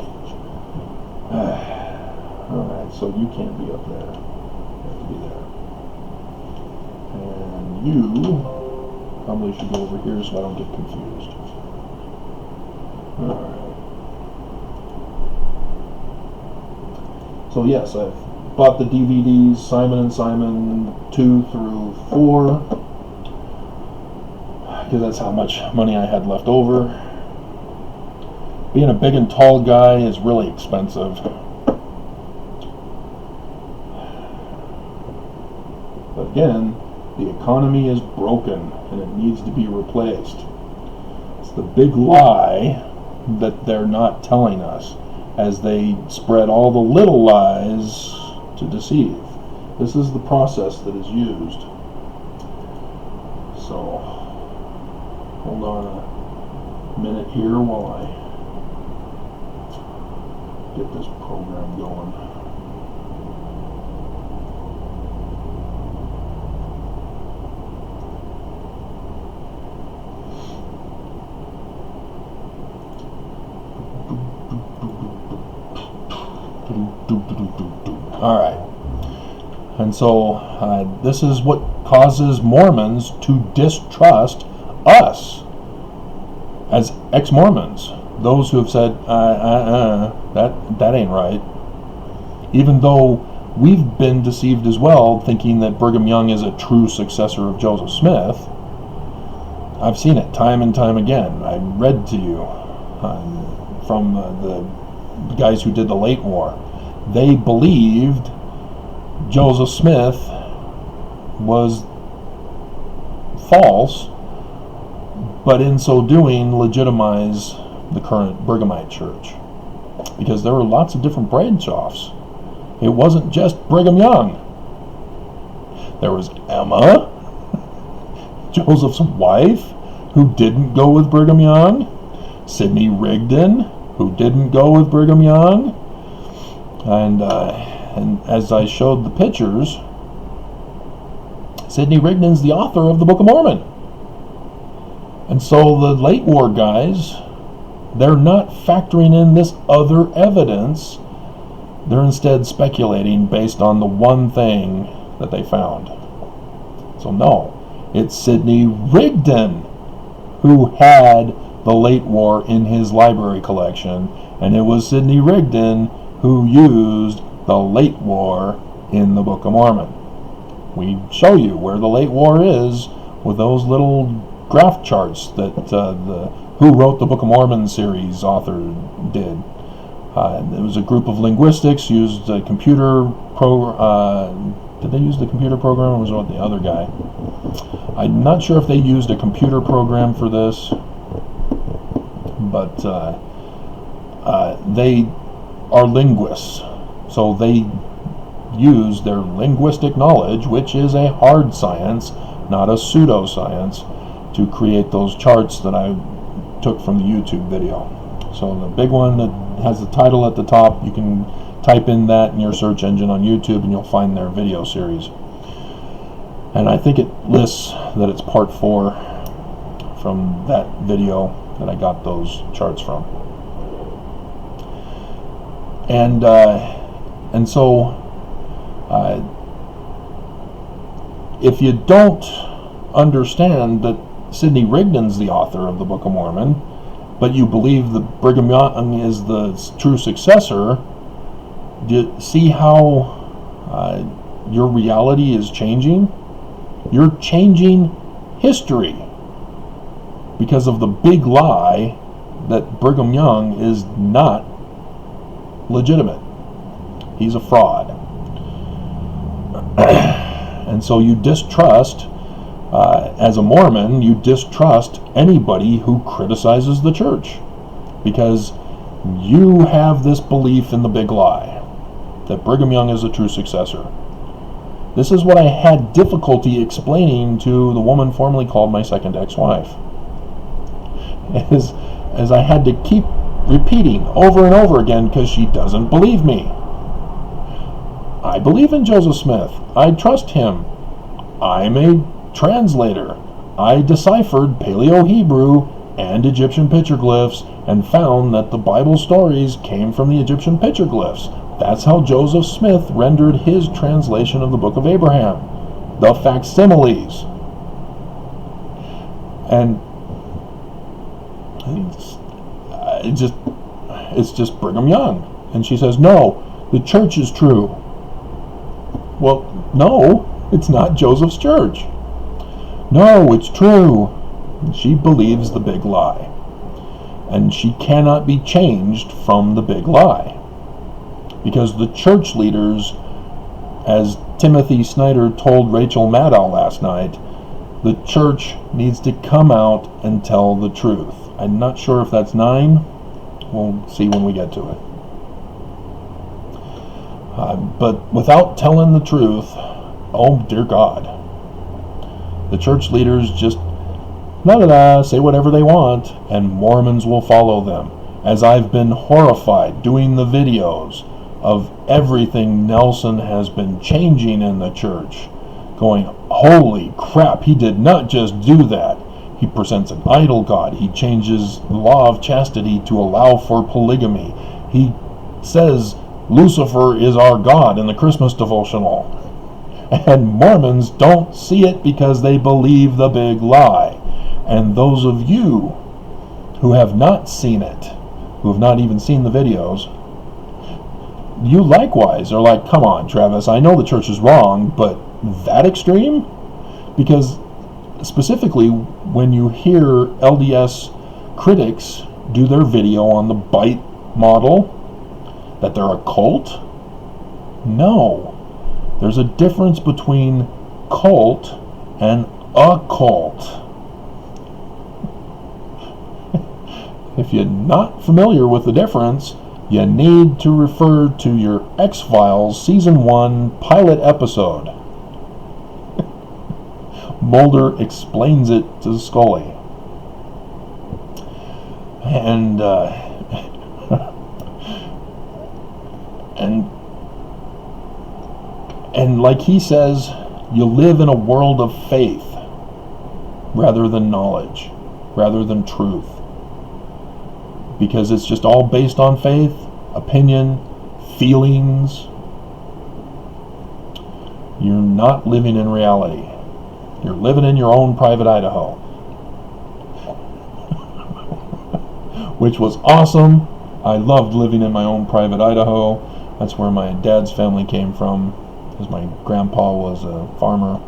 Alright, so you can't be up there. You have to be there. And you probably should go over here so I don't get confused. So yes, I've bought the DVDs, Simon and Simon 2 through 4, because that's how much money I had left over. Being a big and tall guy is really expensive. But again, the economy is broken and it needs to be replaced. It's the big lie that they're not telling us, as they spread all the little lies to deceive. This is the process that is used. So, hold on a minute here while I get this program going. Alright, and so this is what causes Mormons to distrust us as ex-Mormons, those who have said, that ain't right, even though we've been deceived as well, thinking that Brigham Young is a true successor of Joseph Smith. I've seen it time and time again. I read to you from the guys who did the late war. They believed Joseph Smith was false, but in so doing legitimize the current Brighamite church, because there were lots of different branch-offs. It wasn't just Brigham Young. There was Emma, Joseph's wife, who didn't go with Brigham Young, Sidney Rigdon, who didn't go with Brigham Young, and as I showed the pictures, Sidney Rigdon's the author of the Book of Mormon. And so the late war guys, they're not factoring in this other evidence. They're instead speculating based on the one thing that they found. So no, it's Sidney Rigdon who had the late war in his library collection, and it was Sidney Rigdon who used the late war in the Book of Mormon. We show you where the late war is with those little graph charts that the Who Wrote the Book of Mormon series author did. It was a group of linguistics, used a computer did they use the computer program, or was it the other guy? I'm not sure if they used a computer program for this, but they are linguists, so they use their linguistic knowledge, which is a hard science, not a pseudoscience, to create those charts that I took from the YouTube video. So the big one that has the title at the top, you can type in that in your search engine on YouTube and you'll find their video series. And I think it lists that it's part 4 from that video that I got those charts from. And so if you don't understand that Sidney Rigdon's the author of the Book of Mormon, but you believe that Brigham Young is the true successor, do you see how your reality is changing? You're changing history because of the big lie that Brigham Young is not legitimate. He's a fraud. And so you distrust, as a Mormon, you distrust anybody who criticizes the church, because you have this belief in the big lie that Brigham Young is a true successor. This is what I had difficulty explaining to the woman formerly called my second ex-wife, as I had to keep repeating over and over again because she doesn't believe me. I believe in Joseph Smith. I trust him. I'm a translator. I deciphered Paleo-Hebrew and Egyptian petroglyphs and found that the Bible stories came from the Egyptian petroglyphs. That's how Joseph Smith rendered his translation of the Book of Abraham, the facsimiles. And it's just Brigham Young. And she says, no, the church is true. Well, no, it's not Joseph's church. No, it's true. She believes the big lie. And she cannot be changed from the big lie. Because the church leaders, as Timothy Snyder told Rachel Maddow last night, the church needs to come out and tell the truth. I'm not sure if that's 9. We'll see when we get to it. But without telling the truth, oh dear God, the church leaders just say whatever they want, and Mormons will follow them. As I've been horrified doing the videos of everything Nelson has been changing in the church, going, holy crap, he did not just do that. He presents an idol god. He changes the law of chastity to allow for polygamy. He says Lucifer is our God in the Christmas devotional. And Mormons don't see it because they believe the big lie. And those of you who have not seen it, who have not even seen the videos, you likewise are like, come on, Travis, I know the church is wrong, but that extreme? Because specifically, when you hear LDS critics do their video on the bite model, that they're a cult? No. There's a difference between cult and a cult. If you're not familiar with the difference, you need to refer to your X-Files Season 1 pilot episode. Mulder explains it to Scully. And and like he says, you live in a world of faith rather than knowledge, rather than truth. Because it's just all based on faith, opinion, feelings. You're not living in reality. You're living in your own private Idaho. Which was awesome. I loved living in my own private Idaho. That's where my dad's family came from, because my grandpa was a farmer.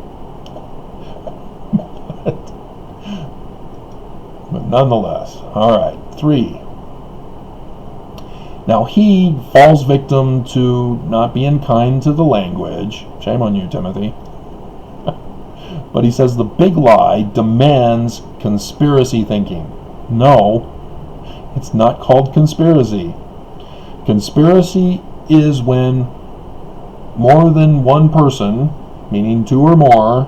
But nonetheless, all right, 3. Now he falls victim to not being kind to the language. Shame on you, Timothy. But he says the big lie demands conspiracy thinking. No, it's not called conspiracy. Conspiracy is when more than one person, meaning 2 or more,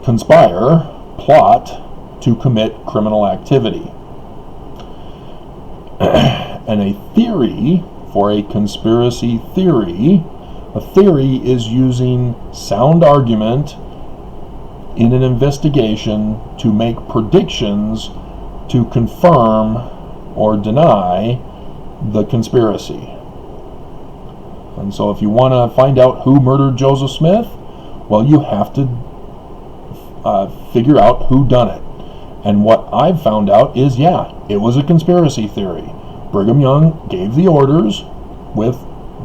conspire, plot to commit criminal activity. And a theory, for a conspiracy theory, a theory is using sound argument in an investigation to make predictions to confirm or deny the conspiracy. And so if you want to find out who murdered Joseph Smith, well, you have to figure out who done it. And what I've found out is, yeah, it was a conspiracy theory. Brigham Young gave the orders with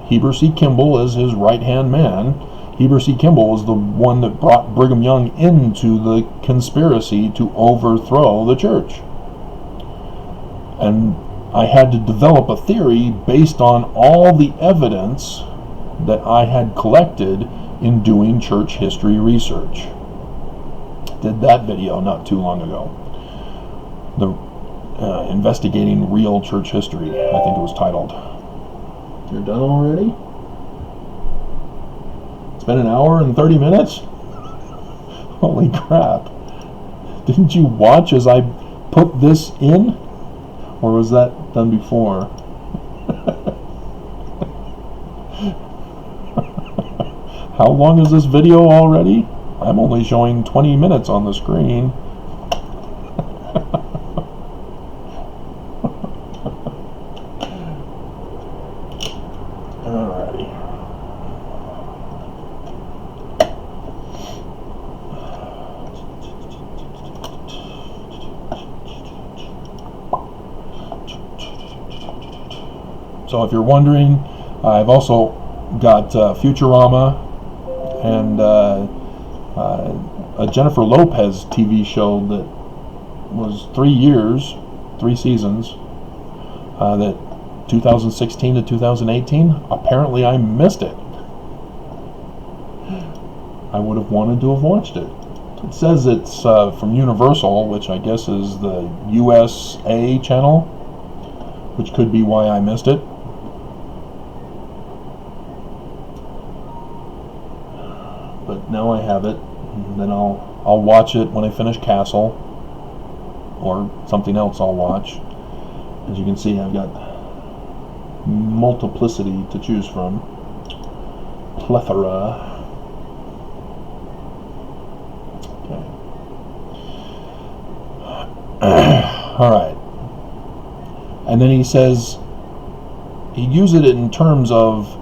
Heber C. Kimball as his right-hand man. Heber C. Kimball was the one that brought Brigham Young into the conspiracy to overthrow the church. And I had to develop a theory based on all the evidence that I had collected in doing church history research. Did that video not too long ago. Investigating real church history, I think it was titled. You're done already? It's been an hour and 30 minutes? Holy crap. Didn't you watch as I put this in? Or was that done before? How long is this video already? I'm only showing 20 minutes on the screen. Alrighty. So if you're wondering, I've also got Futurama and a Jennifer Lopez TV show that was 3 years, 3 seasons, that 2016 to 2018. Apparently I missed it. I would have wanted to have watched it. It says it's from Universal, which I guess is the USA channel, which could be why I missed it. But now I have it, and then I'll watch it when I finish Castle, or something else I'll watch. As you can see, I've got multiplicity to choose from. Plethora. Okay. Alright. And then he says, he uses it in terms of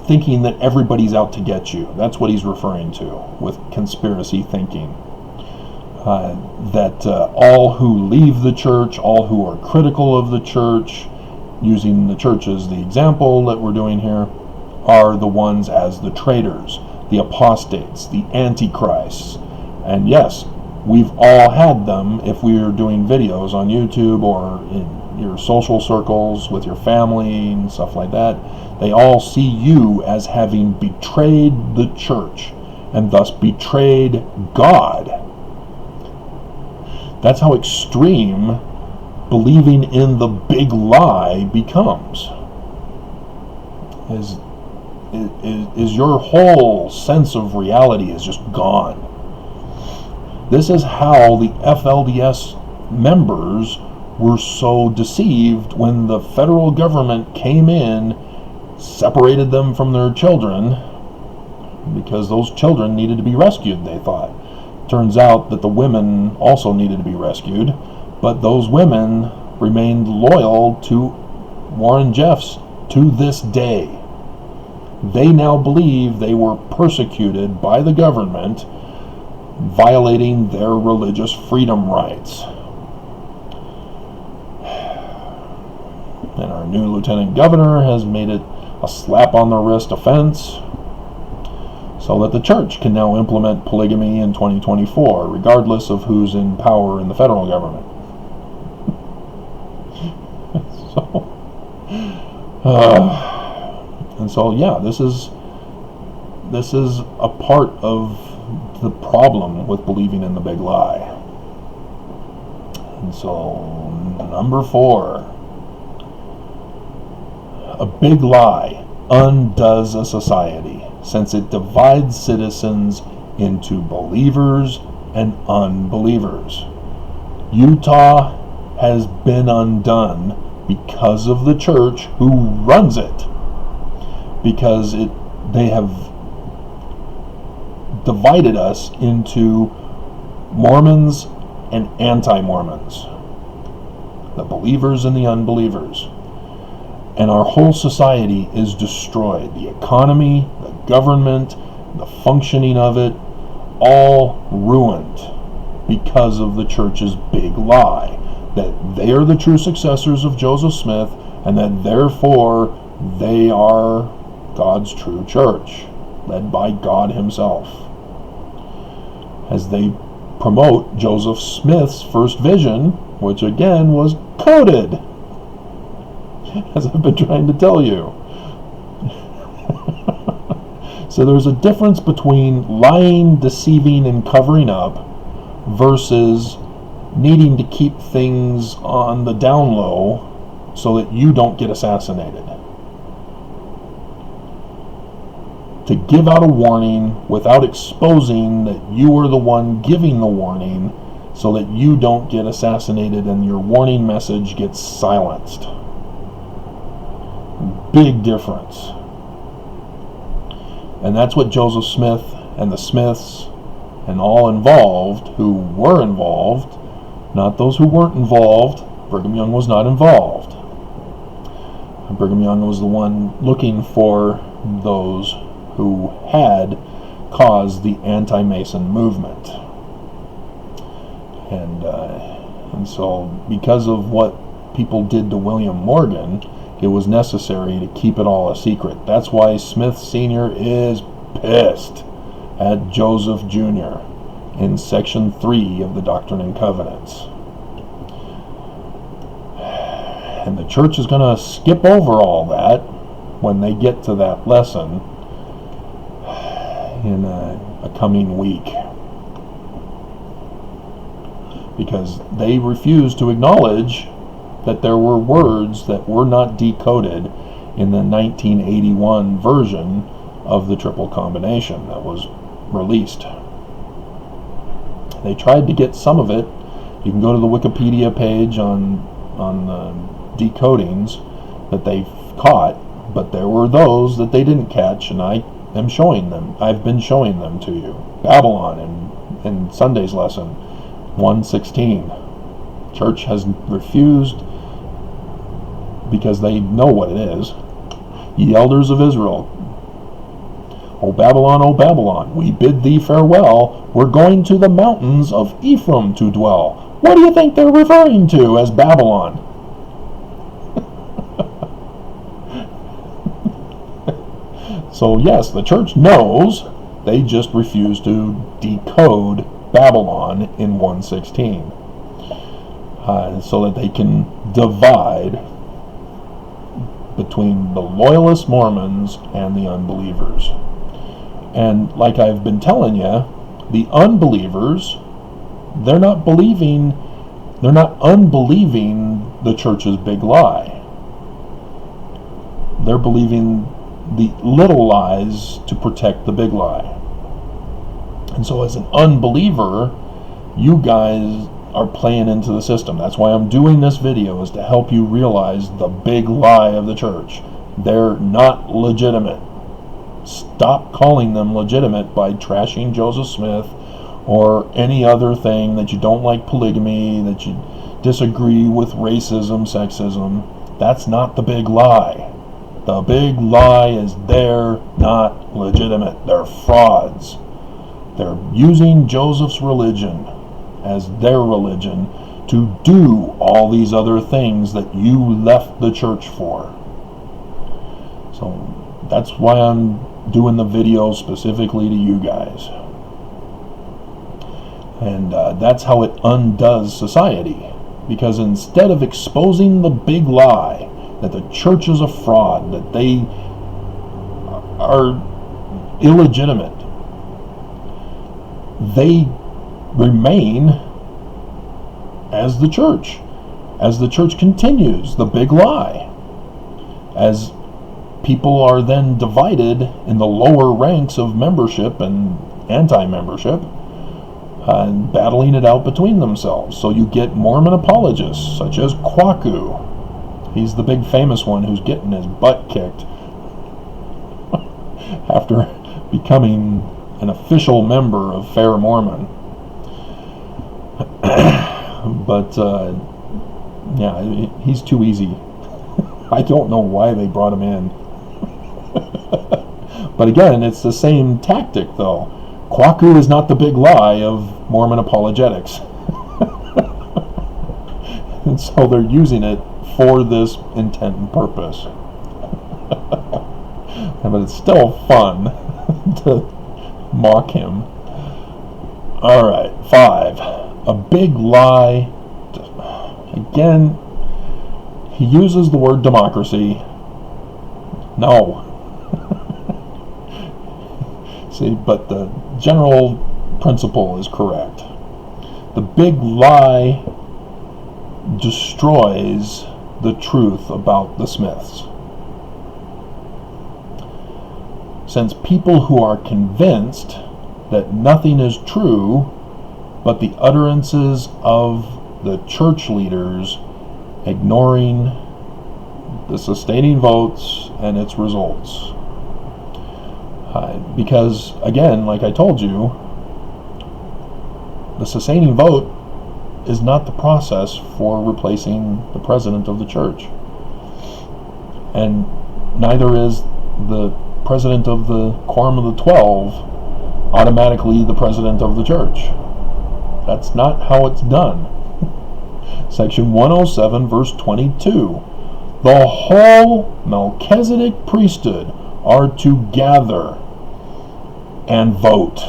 thinking that everybody's out to get you. That's what he's referring to with conspiracy thinking. That all who leave the church, all who are critical of the church, using the church as the example that we're doing here, are the ones as the traitors, the apostates, the antichrists. And yes, we've all had them if we are doing videos on YouTube or in your social circles with your family and stuff like that. They all see you as having betrayed the church and thus betrayed God. That's how extreme believing in the big lie becomes. Is your whole sense of reality is just gone. This is how the FLDS members were so deceived when the federal government came in, separated them from their children, because those children needed to be rescued, they thought. Turns out that the women also needed to be rescued, but those women remained loyal to Warren Jeffs to this day. They now believe they were persecuted by the government, violating their religious freedom rights. And our new lieutenant governor has made it a slap on the wrist offense, so that the church can now implement polygamy in 2024, regardless of who's in power in the federal government. And so, yeah, this is a part of the problem with believing in the big lie. And so, number 4, a big lie undoes a society, since it divides citizens into believers and unbelievers. Utah has been undone because of the church who runs it, because they have divided us into Mormons and anti-Mormons, the believers and the unbelievers. And our whole society is destroyed. The economy, the government, the functioning of it, all ruined because of the church's big lie, that they are the true successors of Joseph Smith, and that therefore they are God's true church, led by God himself. As they promote Joseph Smith's first vision, which again was coded, as I've been trying to tell you. So there's a difference between lying, deceiving, and covering up versus needing to keep things on the down low so that you don't get assassinated. To give out a warning without exposing that you are the one giving the warning so that you don't get assassinated and your warning message gets silenced. Big difference. And that's what Joseph Smith and the Smiths and all involved who were involved, not those who weren't involved. Brigham Young was not involved. Brigham Young was the one looking for those who had caused the anti-Mason movement. And so because of what people did to William Morgan, it was necessary to keep it all a secret. That's why Smith Sr. is pissed at Joseph Jr. in Section 3 of the Doctrine and Covenants. And the church is going to skip over all that when they get to that lesson in a coming week, because they refuse to acknowledge that there were words that were not decoded in the 1981 version of the triple combination that was released. They tried to get some of it. You can go to the Wikipedia page on decodings that they caught, but there were those that they didn't catch, and I am showing them. I've been showing them to you. Babylon in Sunday's lesson 116. Church has refused because they know what it is. Ye elders of Israel, O Babylon, we bid thee farewell. We're going to the mountains of Ephraim to dwell. What do you think they're referring to as Babylon? So yes, the church knows, they just refuse to decode Babylon in 116, so that they can divide between the loyalist Mormons and the unbelievers. And like I've been telling you, the unbelievers, they're not unbelieving the church's big lie. They're believing the little lies to protect the big lie. And so as an unbeliever, you guys are playing into the system. That's why I'm doing this video, is to help you realize the big lie of the church. They're not legitimate. Stop calling them legitimate by trashing Joseph Smith or any other thing that you don't like polygamy, that you disagree with racism, sexism. That's not the big lie. The big lie is they're not legitimate. They're frauds. They're using Joseph's religion as their religion to do all these other things that you left the church for. So that's why I'm doing the video specifically to you guys. And that's how it undoes society. Because instead of exposing the big lie, that the church is a fraud, that they are illegitimate, they remain as the church. As the church continues the big lie, as people are then divided in the lower ranks of membership and anti-membership, and battling it out between themselves. So you get Mormon apologists such as Kwaku. He's the big famous one who's getting his butt kicked after becoming an official member of Fair Mormon. But yeah, he's too easy. I don't know why they brought him in. But again, it's the same tactic though. Kwaku is not the big lie of Mormon apologetics. And so they're using it for this intent and purpose. But it's still fun to mock him. Alright, 5. A big lie. Again, he uses the word democracy. No. See, but the general principle is correct. The big lie destroys the truth about the Smiths. Since people who are convinced that nothing is true but the utterances of the church leaders, ignoring the sustaining votes and its results. Because, again, like I told you, the sustaining vote is not the process for replacing the president of the church. And neither is the president of the Quorum of the 12 automatically the president of the church. That's not how it's done. Section 107, verse 22. The whole Melchizedek priesthood are to gather and vote.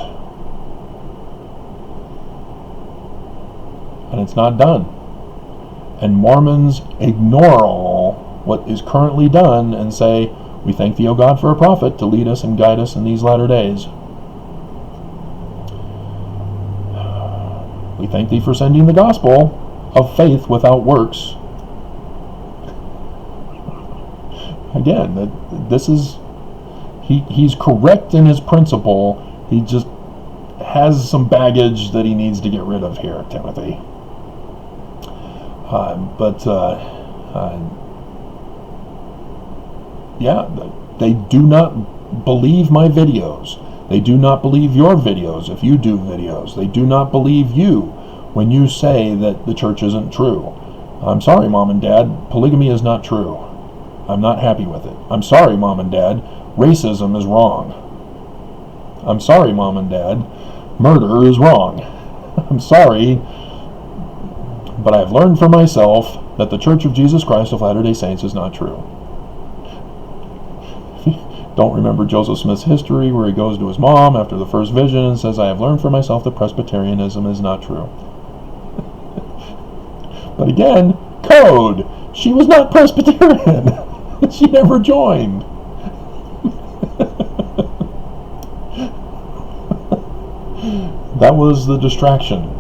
And it's not done. And Mormons ignore all what is currently done and say, we thank thee, O God, for a prophet to lead us and guide us in these latter days. We thank thee for sending the gospel of faith without works. Again, this is, he's correct in his principle. He just has some baggage that he needs to get rid of here, Timothy. They do not believe my videos. They do not believe your videos if you do videos. They do not believe you when you say that the church isn't true. I'm sorry, Mom and Dad, polygamy is not true. I'm not happy with it. I'm sorry, Mom and Dad, racism is wrong. I'm sorry, Mom and Dad, murder is wrong. I'm sorry, but I've learned for myself that the Church of Jesus Christ of Latter-day Saints is not true. Don't remember Joseph Smith's history where he goes to his mom after the first vision and says, I have learned for myself that Presbyterianism is not true. But again, code. She was not Presbyterian. She never joined. That was the distraction,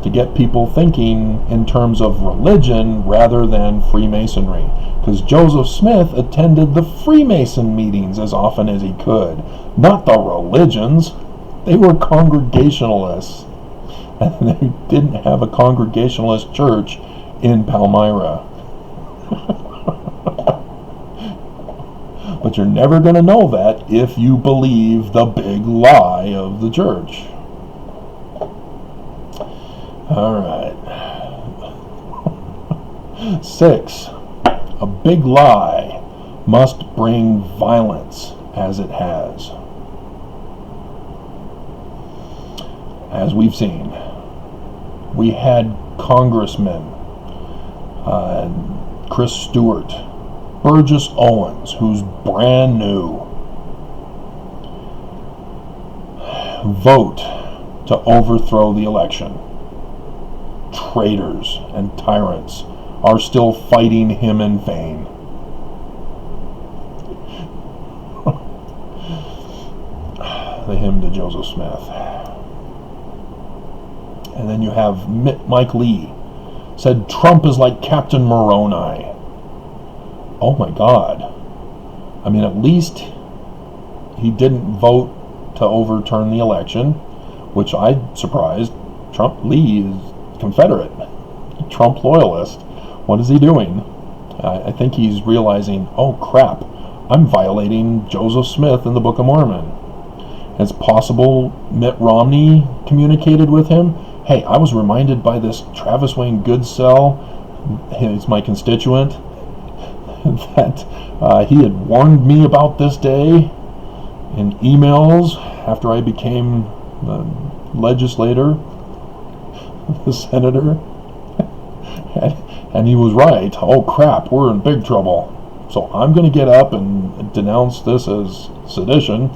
to get people thinking in terms of religion rather than Freemasonry. Because Joseph Smith attended the Freemason meetings as often as he could, not the religions. They were Congregationalists, and they didn't have a Congregationalist church in Palmyra. But you're never going to know that if you believe the big lie of the church. All right. 6. A big lie must bring violence as it has. As we've seen, we had congressmen, Chris Stewart, Burgess Owens, who's brand new, vote to overthrow the election. Traitors and tyrants are still fighting him in vain. The hymn to Joseph Smith. And then you have Mike Lee said Trump is like Captain Moroni. Oh my God. I mean, at least he didn't vote to overturn the election, which I'm surprised. Lee is Confederate, Trump loyalist. What is he doing? I think he's realizing, oh crap, I'm violating Joseph Smith in the Book of Mormon. It's possible Mitt Romney communicated with him. Hey, I was reminded by this Travis Wayne Goodsell, he's my constituent, that he had warned me about this day in emails after I became the legislator, the senator. And he was right. Oh crap, we're in big trouble. So I'm going to get up and denounce this as sedition.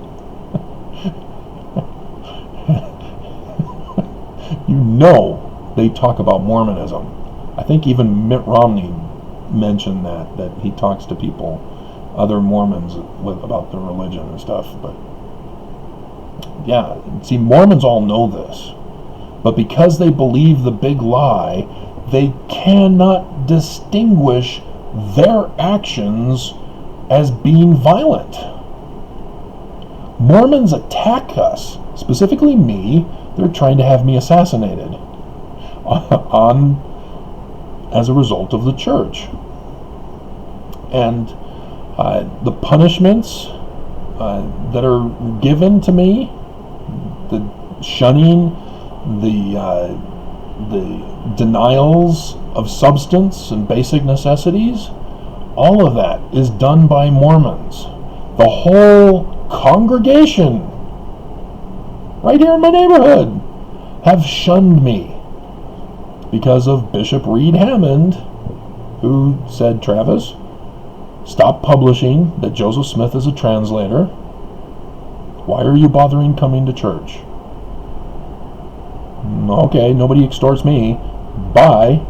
You know they talk about Mormonism. I think even Mitt Romney mentioned that he talks to people, other Mormons, about their religion and stuff. But yeah, see, Mormons all know this. But because they believe the big lie, they cannot distinguish their actions as being violent. Mormons attack us, specifically me. They're trying to have me assassinated as a result of the church. And the punishments that are given to me, the shunning, the denials of substance and basic necessities, all of that is done by Mormons. The whole congregation right here in my neighborhood have shunned me because of Bishop Reed Hammond, who said, Travis, stop publishing that Joseph Smith is a translator. Why are you bothering coming to church? Okay, nobody extorts me. Bye.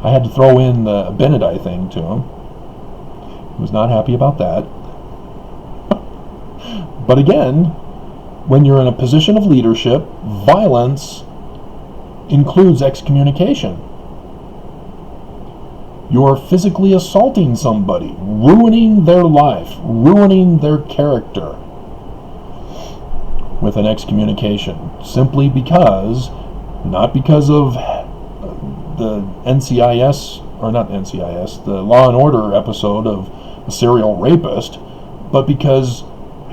I had to throw in the Benedict thing to him. He was not happy about that. But again, when you're in a position of leadership, violence includes excommunication. You're physically assaulting somebody, ruining their life, ruining their character with an excommunication, simply because, not because of the NCIS, or not NCIS, the Law and Order episode of a serial rapist, but because,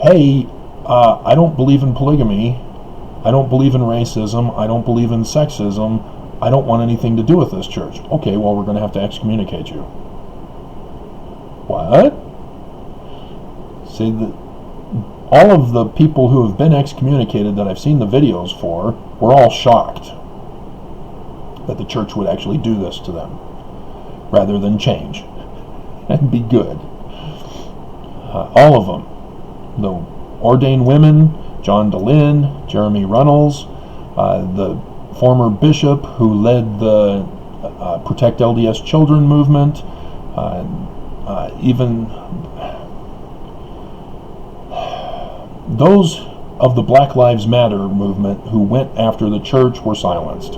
hey, I don't believe in polygamy, I don't believe in racism, I don't believe in sexism, I don't want anything to do with this church. Okay, well, we're going to have to excommunicate you. What? See, all of the people who have been excommunicated that I've seen the videos for were all shocked that the church would actually do this to them, rather than change and be good. All of them. The ordained women, John DeLynn, Jeremy Runnels, the former bishop who led the Protect LDS Children movement, even those of the Black Lives Matter movement who went after the church were silenced.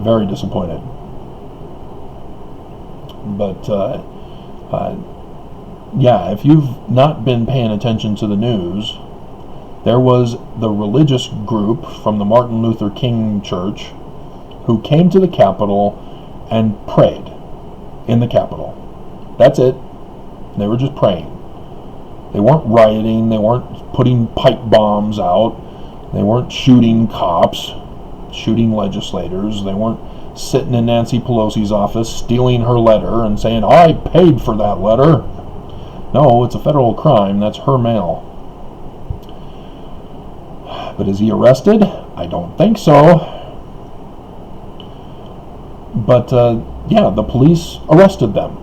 Very disappointed. But yeah, if you've not been paying attention to the news, there was the religious group from the Martin Luther King Church who came to the Capitol and prayed in the Capitol. That's it. They were just praying. They weren't rioting. They weren't putting pipe bombs out. They weren't shooting cops, shooting legislators. They weren't sitting in Nancy Pelosi's office stealing her letter and saying, I paid for that letter. No, it's a federal crime. That's her mail. But is he arrested? I don't think so. But yeah, the police arrested them,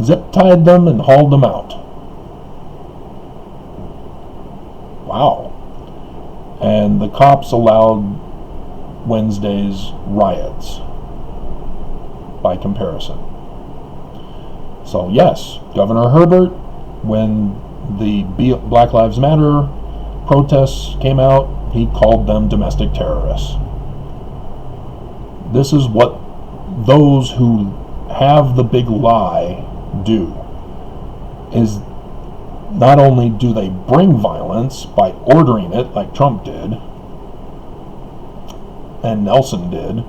zip-tied them, and hauled them out. Wow. And the cops allowed Wednesday's riots by comparison. So yes, Governor Herbert, when the Black Lives Matter protests came out, he called them domestic terrorists. This is what those who have the big lie do. Is not only do they bring violence by ordering it like Trump did, and Nelson did,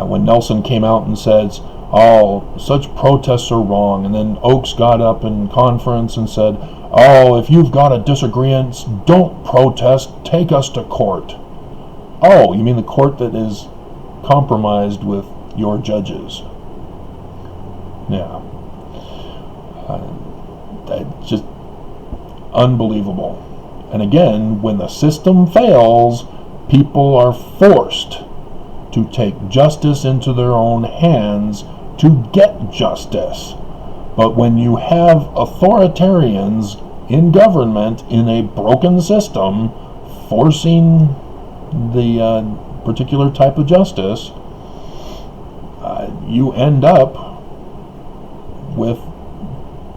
when Nelson came out and says, oh, such protests are wrong, and then Oakes got up in conference and said, oh, if you've got a disagreement, don't protest, take us to court. Oh, you mean the court that is compromised with your judges? Yeah. That's just unbelievable. And again, when the system fails, people are forced to take justice into their own hands to get justice. But when you have authoritarians in government in a broken system forcing the particular type of justice, you end up with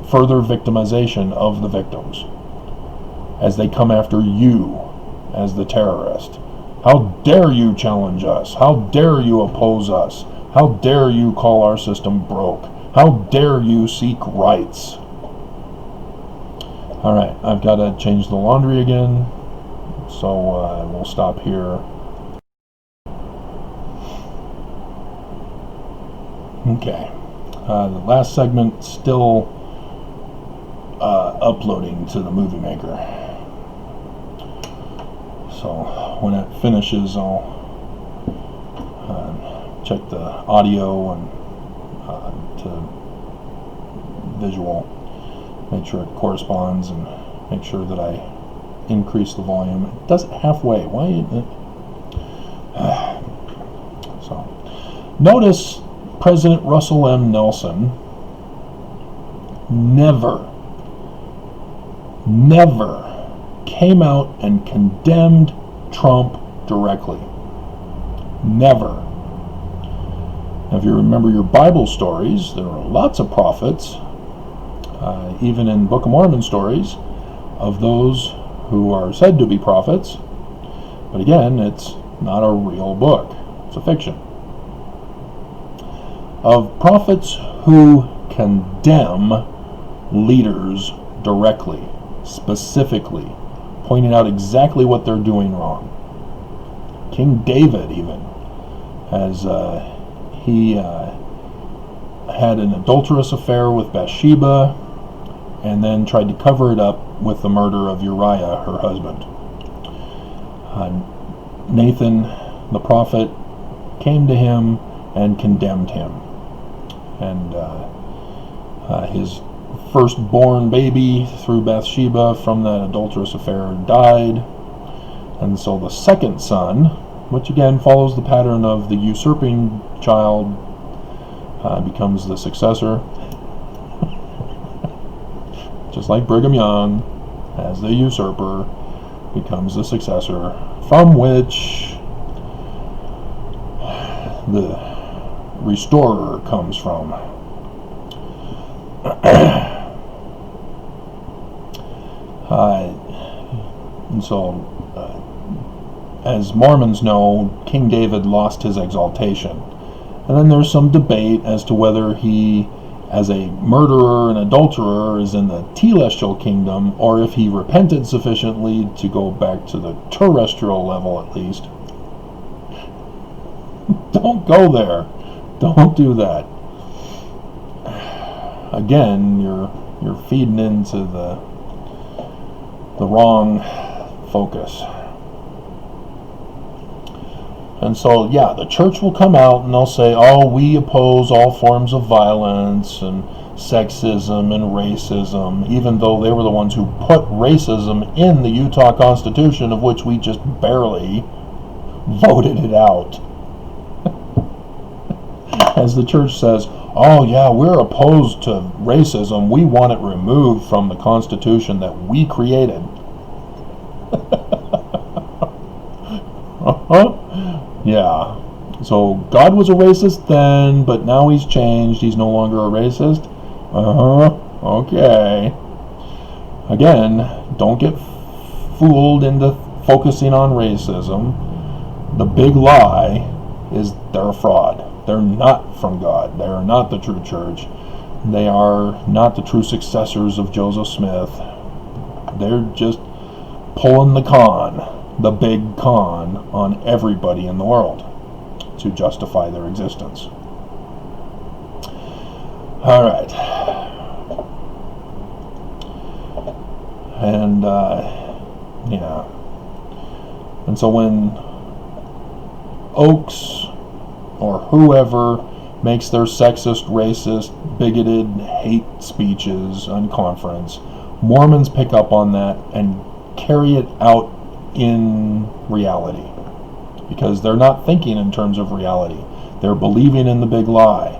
further victimization of the victims as they come after you as the terrorist. How dare you challenge us? How dare you oppose us? How dare you call our system broke? How dare you seek rights? Alright, I've got to change the laundry again, so we'll stop here. Okay, the last segment still uploading to the Movie Maker. So when it finishes, I'll check the audio and to visual, make sure it corresponds, and make sure that I increase the volume. It does it halfway. Why? Notice President Russell M. Nelson never came out and condemned Trump directly. Never. Now, if you remember your Bible stories, there are lots of prophets, even in Book of Mormon stories, of those who are said to be prophets. But again, it's not a real book. It's a fiction. Of prophets who condemn leaders directly, specifically, pointing out exactly what they're doing wrong. King David, even, as he had an adulterous affair with Bathsheba and then tried to cover it up with the murder of Uriah, her husband. Nathan, the prophet, came to him and condemned him. And his firstborn baby through Bathsheba from that adulterous affair died. And so the second son, which again follows the pattern of the usurping child, becomes the successor. Just like Brigham Young, as the usurper, becomes the successor, from which the restorer comes from. And so, as Mormons know, King David lost his exaltation. And then there's some debate as to whether he, as a murderer and adulterer, is in the telestial kingdom, or if he repented sufficiently to go back to the terrestrial level at least. Don't go there. Don't do that. Again, you're feeding into the wrong focus. And so, yeah, the church will come out and they'll say, oh, we oppose all forms of violence and sexism and racism, even though they were the ones who put racism in the Utah Constitution, of which we just barely voted it out. As the church says, oh yeah, we're opposed to racism. We want it removed from the Constitution that we created. Yeah. So God was a racist then, but now he's changed. He's no longer a racist. Okay. Again, don't get fooled into focusing on racism. The big lie is they're a fraud. They're not from God. They are not the true church. They are not the true successors of Joseph Smith. They're just pulling the con, the big con, on everybody in the world to justify their existence. All right. And, yeah. And so when Oaks or whoever makes their sexist, racist, bigoted hate speeches on conference, Mormons pick up on that and carry it out in reality, because they're not thinking in terms of reality. They're believing in the big lie,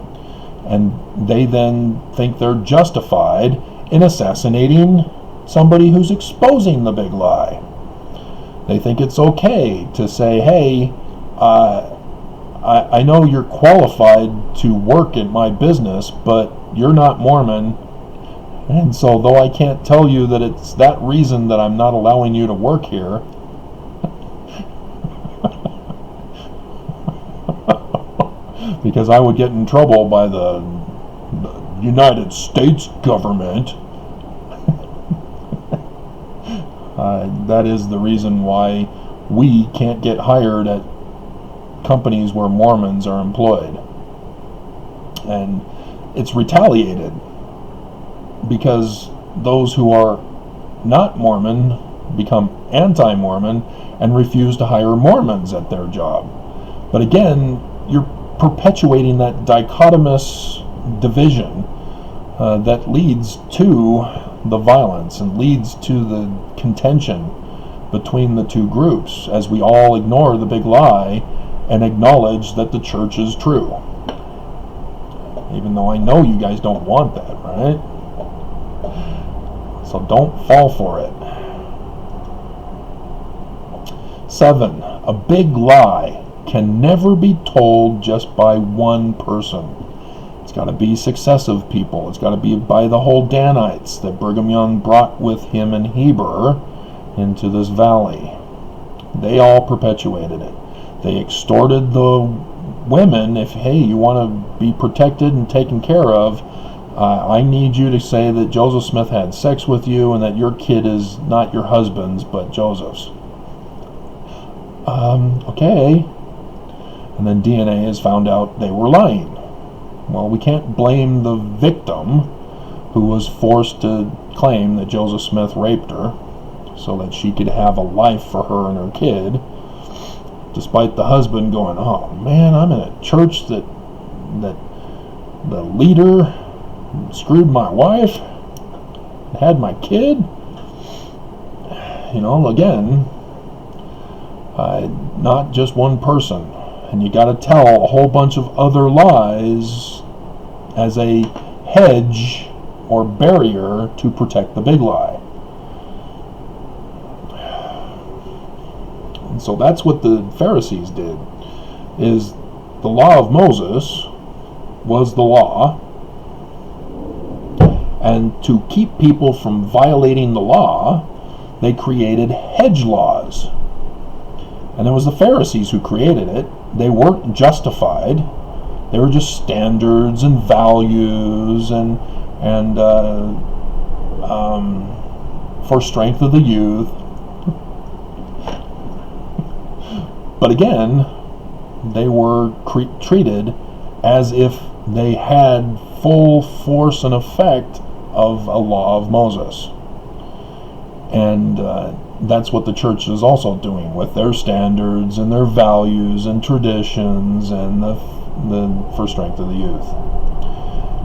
and they then think they're justified in assassinating somebody who's exposing the big lie. They think it's okay to say, hey, I know you're qualified to work in my business, but you're not Mormon, and so though I can't tell you that it's that reason that I'm not allowing you to work here, because I would get in trouble by the United States government. That is the reason why we can't get hired at companies where Mormons are employed. And it's retaliated because those who are not Mormon become anti-Mormon and refuse to hire Mormons at their job. But again, you're perpetuating that dichotomous division that leads to the violence and leads to the contention between the two groups, as we all ignore the big lie and acknowledge that the church is true. even though I know you guys don't want that, right? So don't fall for it. 7. A big lie can never be told just by one person. It's got to be successive people. It's got to be by the whole Danites that Brigham Young brought with him and Heber into this valley. They all perpetuated it. They extorted the women. If, hey, you want to be protected and taken care of, I need you to say that Joseph Smith had sex with you and that your kid is not your husband's but Joseph's. Okay. And then DNA has found out they were lying. Well, we can't blame the victim who was forced to claim that Joseph Smith raped her so that she could have a life for her and her kid, despite the husband going, oh man, I'm in a church that the leader screwed my wife, had my kid. You know, again, not just one person. And you got to tell a whole bunch of other lies as a hedge or barrier to protect the big lie. And so that's what the Pharisees did. Is the law of Moses was the law, and to keep people from violating the law, they created hedge laws. And it was the Pharisees who created it. They weren't justified. They were just standards and values and for strength of the youth. But again, they were treated as if they had full force and effect of a law of Moses. And that's what the church is also doing with their standards and their values and traditions and the for strength of the youth.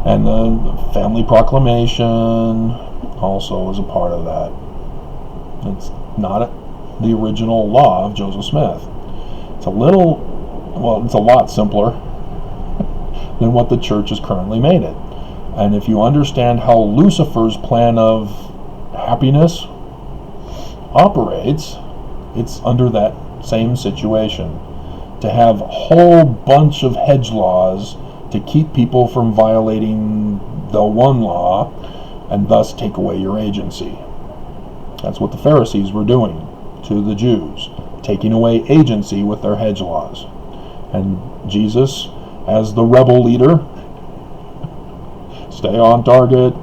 And the family proclamation also is a part of that. It's not the original law of Joseph Smith. It's a lot simpler than what the church has currently made it. And if you understand how Lucifer's plan of happiness operates, it's under that same situation. To have a whole bunch of hedge laws to keep people from violating the one law and thus take away your agency. That's what the Pharisees were doing to the Jews, taking away agency with their hedge laws. And Jesus, as the rebel leader, stay on target,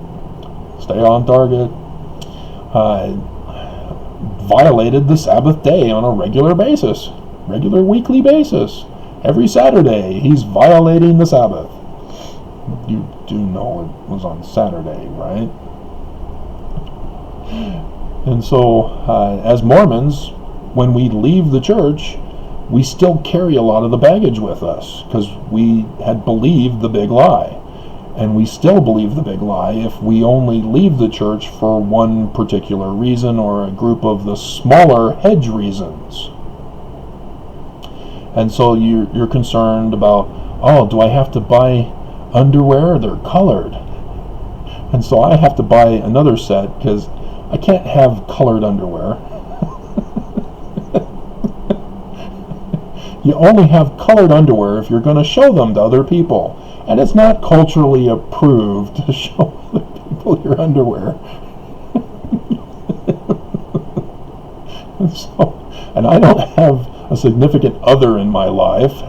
violated the Sabbath day on a regular weekly basis. Every Saturday, he's violating the Sabbath. You do know it was on Saturday, right? And so, as Mormons, when we leave the church, we still carry a lot of the baggage with us because we had believed the big lie. And we still believe the big lie if we only leave the church for one particular reason or a group of the smaller hedge reasons. And so you're concerned about, oh, do I have to buy underwear? They're colored. And so I have to buy another set because I can't have colored underwear. You only have colored underwear if you're going to show them to other people. And it's not culturally approved to show other people your underwear. And I don't have a significant other in my life.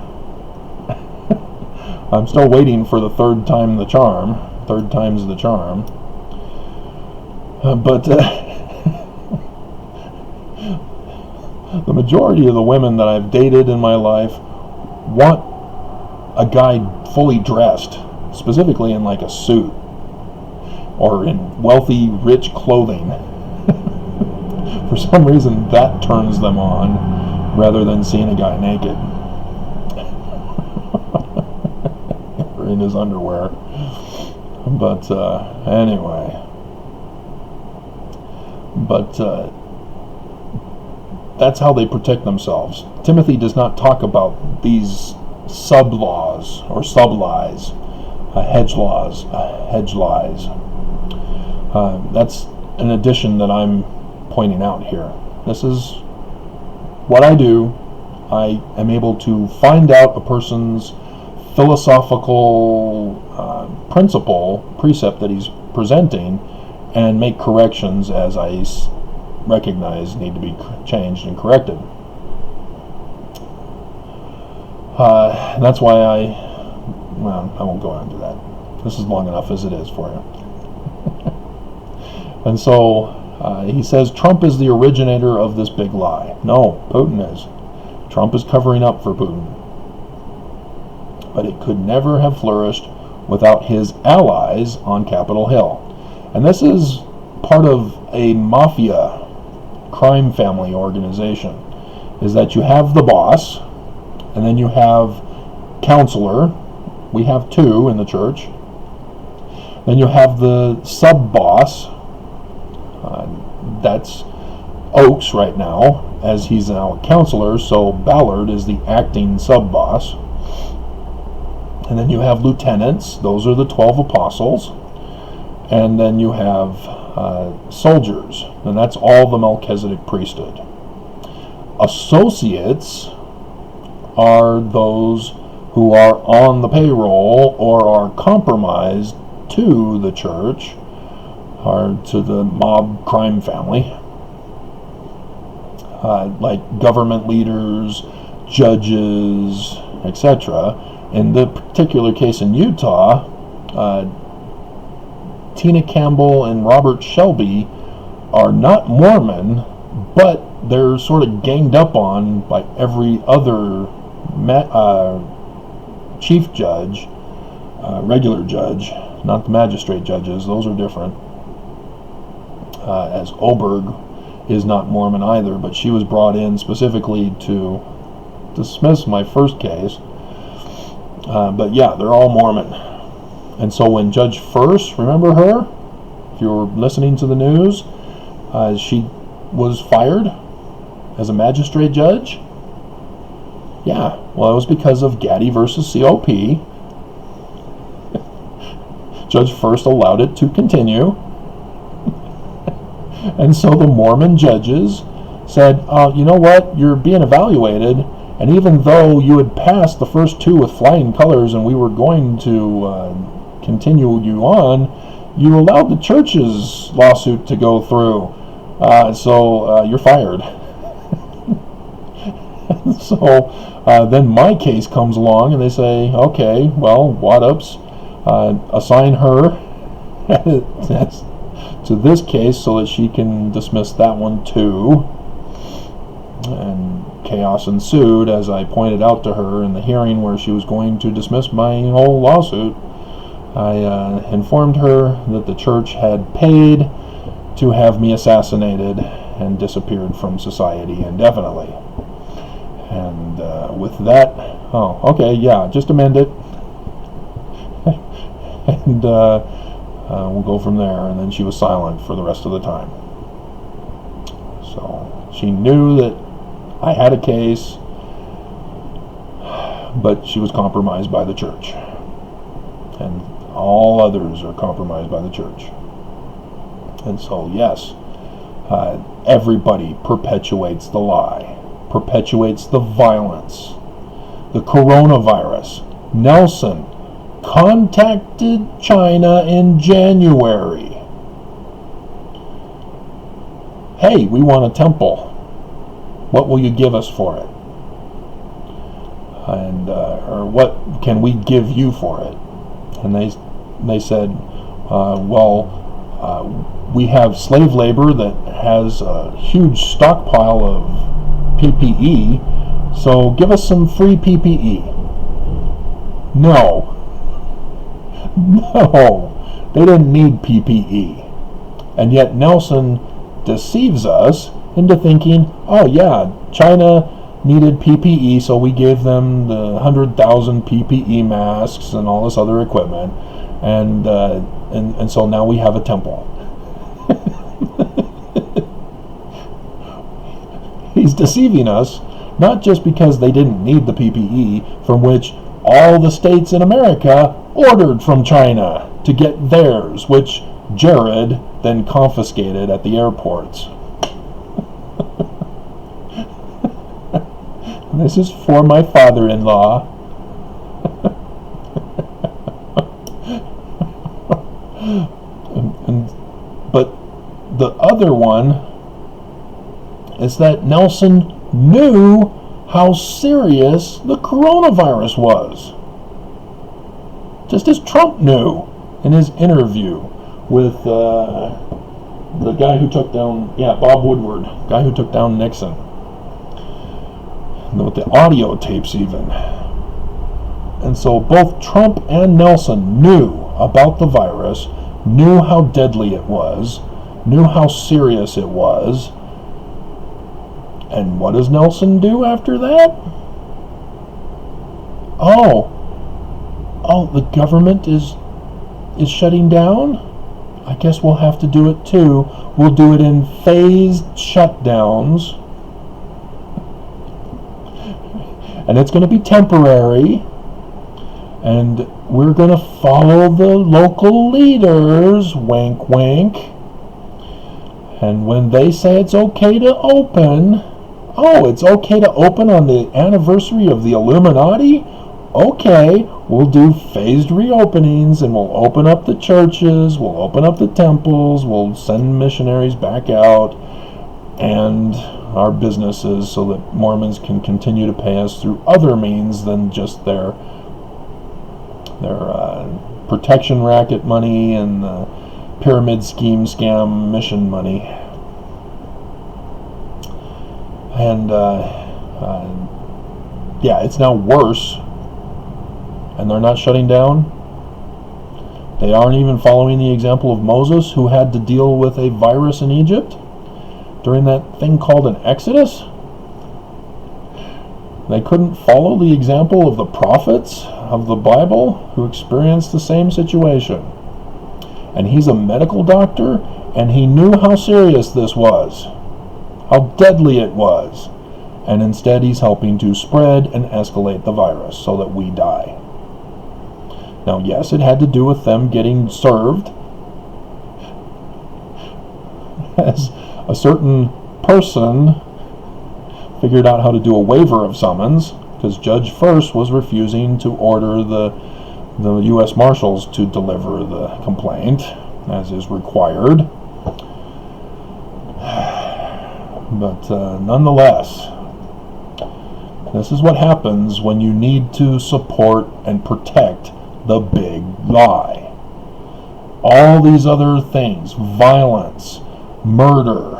I'm still waiting for the third time's the charm. But the majority of the women that I've dated in my life want a guy fully dressed, specifically in like a suit or in wealthy, rich clothing. For some reason, that turns them on rather than seeing a guy naked or in his underwear. But anyway, that's how they protect themselves. Timothy does not talk about these sub-laws or sub-lies. hedge lies. That's an addition that I'm pointing out here. This is what I do. I am able to find out a person's philosophical precept that he's presenting, and make corrections as I recognize need to be changed and corrected. That's why I won't go into that. This is long enough as it is for you. And so he says Trump is the originator of this big lie. No, Putin is. Trump is covering up for Putin. But it could never have flourished without his allies on Capitol Hill. And this is part of a mafia crime family organization, is that you have the boss, and then you have counselor. We have two in the church. Then you have the sub-boss. That's Oakes right now, as he's now a counselor, so Ballard is the acting sub-boss. And then you have lieutenants. Those are the 12 apostles. And then you have soldiers, and that's all the Melchizedek priesthood. Associates are those who are on the payroll or are compromised to the church or to the mob crime family, like government leaders, judges, etc. In the particular case in Utah, Tina Campbell and Robert Shelby are not Mormon, but they're sort of ganged up on by every other chief judge, regular judge, not the magistrate judges. Those are different. As Oberg is not Mormon either, but she was brought in specifically to dismiss my first case. But yeah, they're all Mormon. And so when Judge First, remember her? If you were listening to the news, she was fired as a magistrate judge. Yeah, well, it was because of Gaddy versus COP. Judge First allowed it to continue. And so the Mormon judges said, you know what, you're being evaluated, and even though you had passed the first two with flying colors and we were going to continue you on, you allowed the church's lawsuit to go through, so you're fired. So then my case comes along and they say, okay, well, what-ups, assign her to this case so that she can dismiss that one too. And chaos ensued, as I pointed out to her in the hearing where she was going to dismiss my whole lawsuit. I informed her that the church had paid to have me assassinated and disappeared from society indefinitely. And with that, oh, okay, yeah, just amend it. And we'll go from there. And then she was silent for the rest of the time. So she knew that I had a case, but she was compromised by the church. And all others are compromised by the church. And so, yes, everybody perpetuates the lie, perpetuates the violence. The coronavirus. Nelson contacted China in January. Hey, we want a temple. What will you give us for it? And or what can we give you for it? And they said, we have slave labor that has a huge stockpile of PPE, so give us some free PPE. No, they didn't need PPE. And yet Nelson deceives us into thinking, oh yeah, China needed PPE, so we gave them the 100,000 PPE masks and all this other equipment, and so now we have a temple. He's deceiving us, not just because they didn't need the PPE, from which all the states in America ordered from China to get theirs, which Jared then confiscated at the airports. This is for my father-in-law. But the other one is that Nelson knew how serious the coronavirus was. Just as Trump knew in his interview with the guy who took down, Bob Woodward, guy who took down Nixon. With the audio tapes even. And so both Trump and Nelson knew about the virus, knew how deadly it was, knew how serious it was. And what does Nelson do after that? Oh, the government is shutting down? I guess we'll have to do it too. We'll do it in phased shutdowns. And it's going to be temporary. And we're going to follow the local leaders, wink, wink. And when they say it's okay to open, it's okay to open on the anniversary of the Illuminati? Okay, we'll do phased reopenings, and we'll open up the churches, we'll open up the temples, we'll send missionaries back out, and our businesses, so that Mormons can continue to pay us through other means than just their protection racket money and pyramid scheme scam mission money. And it's now worse, and they're not shutting down. They aren't even following the example of Moses, who had to deal with a virus in Egypt during that thing called an Exodus. They couldn't follow the example of the prophets of the Bible who experienced the same situation. And he's a medical doctor, and he knew how serious this was, how deadly it was. And instead he's helping to spread and escalate the virus so that we die. Now, yes, it had to do with them getting served, as a certain person figured out how to do a waiver of summons, because Judge First was refusing to order the U.S. Marshals to deliver the complaint, as is required. But nonetheless, this is what happens when you need to support and protect the big lie. All these other things, violence, murder,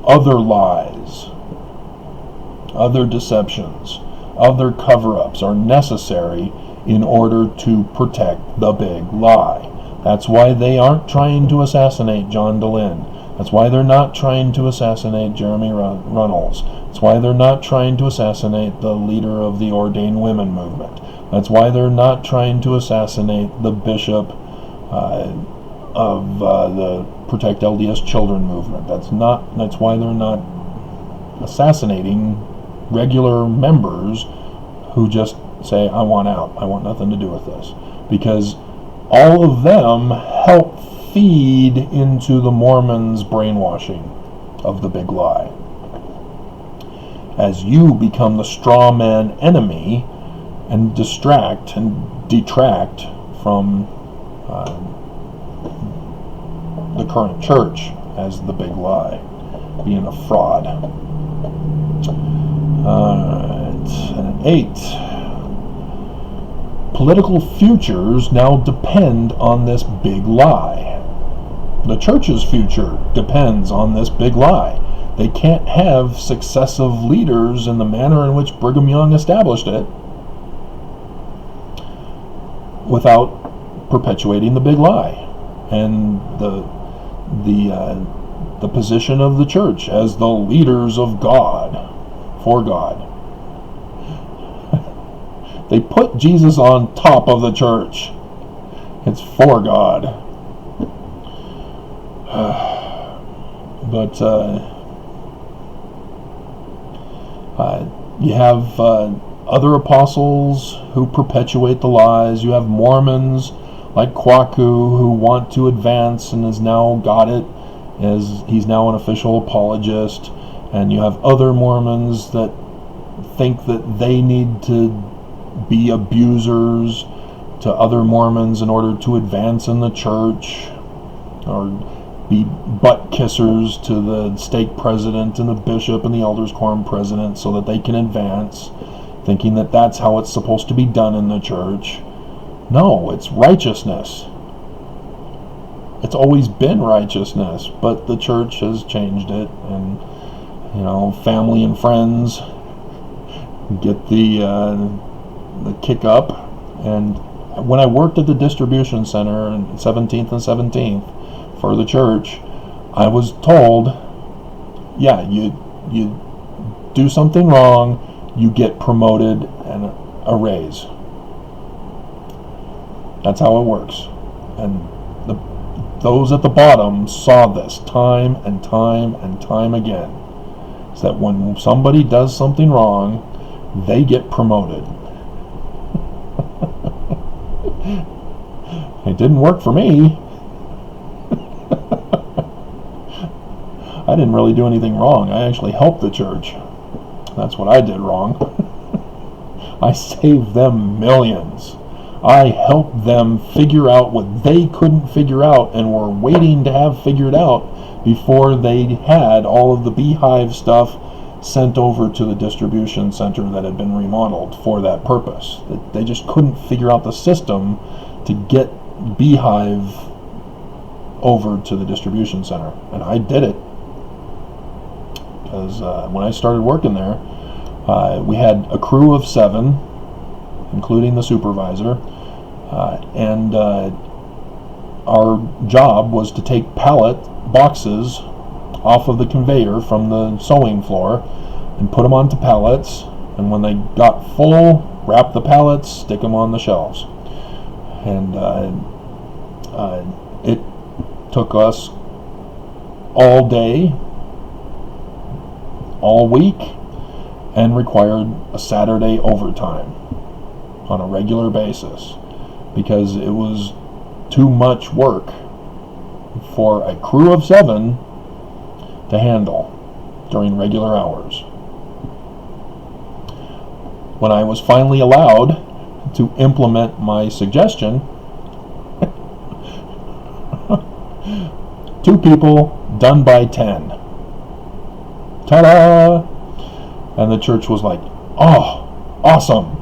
other lies, other deceptions, other cover-ups are necessary in order to protect the big lie. That's why they aren't trying to assassinate John DeLynn. That's why they're not trying to assassinate Jeremy Runnels. That's why they're not trying to assassinate the leader of the ordained women movement. That's why they're not trying to assassinate the bishop of the Protect LDS Children movement. That's why they're not assassinating regular members who just say, I want out, I want nothing to do with this. Because all of them help feed into the Mormons' brainwashing of the big lie. As you become the straw man enemy and distract and detract from the current church as the big lie, being a fraud. And 8. Political futures now depend on this big lie. The church's future depends on this big lie. They can't have successive leaders in the manner in which Brigham Young established it without perpetuating the big lie and the position of the church as the leaders of God, for God. They put Jesus on top of the church. It's for God. But you have other apostles who perpetuate the lies. You have Mormons like Kwaku who want to advance and has now got it, as he's now an official apologist. And you have other Mormons that think that they need to be abusers to other Mormons in order to advance in the church, or be butt kissers to the stake president and the bishop and the elders quorum president so that they can advance, thinking that that's how it's supposed to be done in the church. No, it's righteousness. It's always been righteousness, but the church has changed it, and family and friends get the kick up. And when I worked at the distribution center in 17th and 17th for the church, I was told, yeah, you do something wrong, you get promoted and a raise. That's how it works. And those at the bottom saw this time and time and time again. Is that when somebody does something wrong, they get promoted. It didn't work for me. I didn't really do anything wrong. I actually helped the church. That's what I did wrong. I saved them millions. I helped them figure out what they couldn't figure out and were waiting to have figured out before they had all of the beehive stuff sent over to the distribution center that had been remodeled for that purpose. They just couldn't figure out the system to get beehive over to the distribution center, and I did it. Because when I started working there, we had a crew of 7, including the supervisor, and our job was to take pallet boxes off of the conveyor from the sewing floor and put them onto pallets, and when they got full, wrap the pallets, stick them on the shelves. And it took us all day, all week, and required a Saturday overtime on a regular basis, because it was too much work for a crew of 7 to handle during regular hours. When I was finally allowed to implement my suggestion, 2 people done by 10. Ta-da! And the church was like, oh, awesome.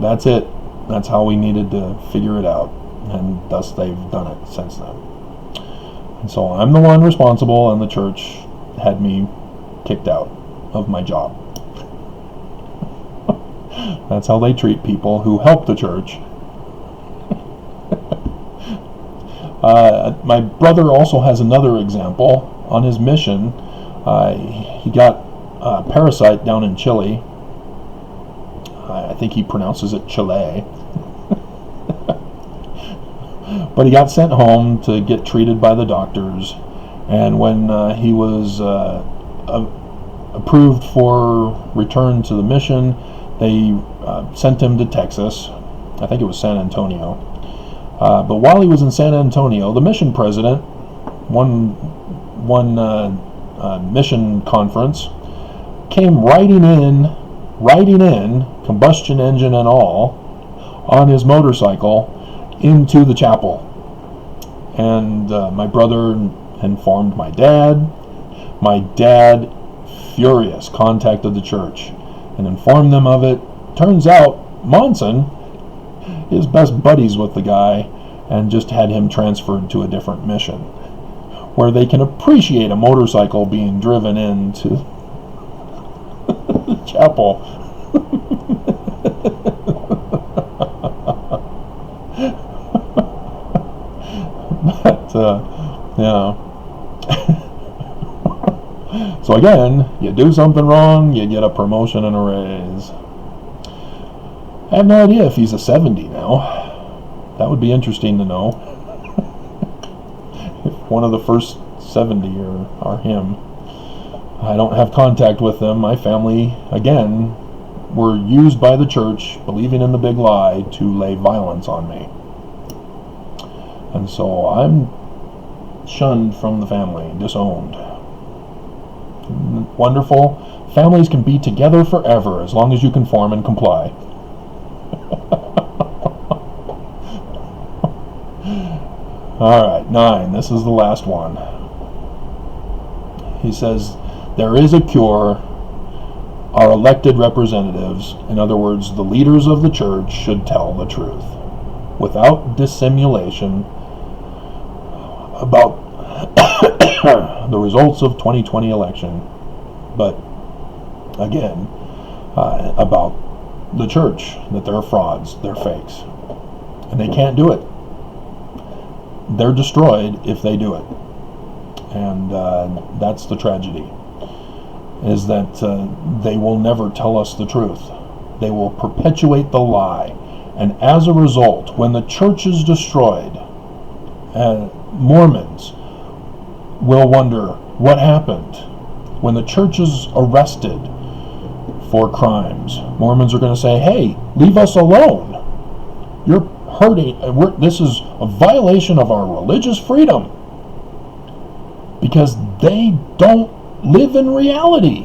That's it. That's how we needed to figure it out. And thus they've done it since then. And so I'm the one responsible, and the church had me kicked out of my job. That's how they treat people who help the church. My brother also has another example. On his mission, he got a parasite down in Chile. I think he pronounces it Chile. But he got sent home to get treated by the doctors. And when he was approved for return to the mission, they sent him to Texas. I think it was San Antonio. But while he was in San Antonio, the mission president, one mission conference, came riding in, combustion engine and all, on his motorcycle into the chapel. And my brother informed my dad. My dad, furious, contacted the church and informed them of it. Turns out Monson is best buddies with the guy and just had him transferred to a different mission where they can appreciate a motorcycle being driven into the chapel. But, so again, you do something wrong, you get a promotion and a raise. I have no idea if he's a 70 now. That would be interesting to know. If one of the first 70 are him. I don't have contact with them. My family, again, were used by the church, believing in the big lie, to lay violence on me. And so I'm shunned from the family, disowned. Wonderful. Families can be together forever as long as you conform and comply. All right, 9. This is the last one. He says, there is a cure. Our elected representatives, in other words, the leaders of the church, should tell the truth without dissimulation about the results of 2020 election, but again, about the church, that they're frauds, they're fakes, and they can't do it. They're destroyed if they do it. And that's the tragedy, is that they will never tell us the truth. They will perpetuate the lie. And as a result, when the church is destroyed, Mormons will wonder what happened. When the church is arrested for crimes, Mormons are going to say, hey, leave us alone. You're hurting. This is a violation of our religious freedom. Because they don't live in reality.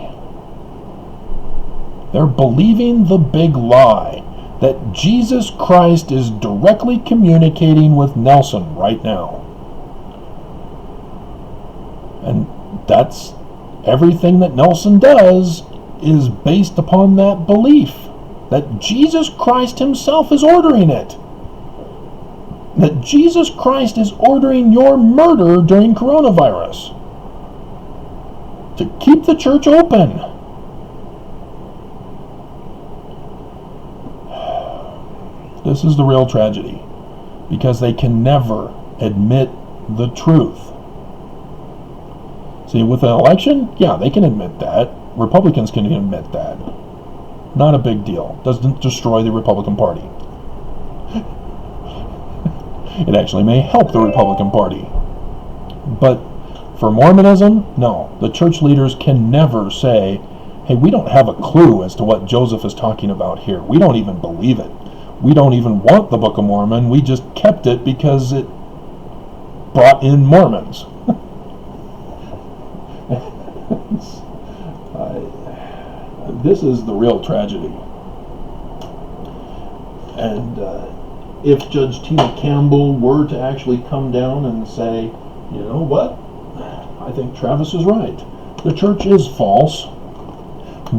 They're believing the big lie that Jesus Christ is directly communicating with Nelson right now. And that's everything that Nelson does is based upon that belief that Jesus Christ himself is ordering it. That Jesus Christ is ordering your murder during coronavirus to keep the church open. This is the real tragedy, because they can never admit the truth. See, with an election, yeah, they can admit that. Republicans can admit that. Not a big deal. Doesn't destroy the Republican Party. It actually may help the Republican Party. But for Mormonism, no. The church leaders can never say, hey, we don't have a clue as to what Joseph is talking about here. We don't even believe it. We don't even want the Book of Mormon. We just kept it because it brought in Mormons. This is the real tragedy. And if Judge Tina Campbell were to actually come down and say, you know what, I think Travis is right. The church is false.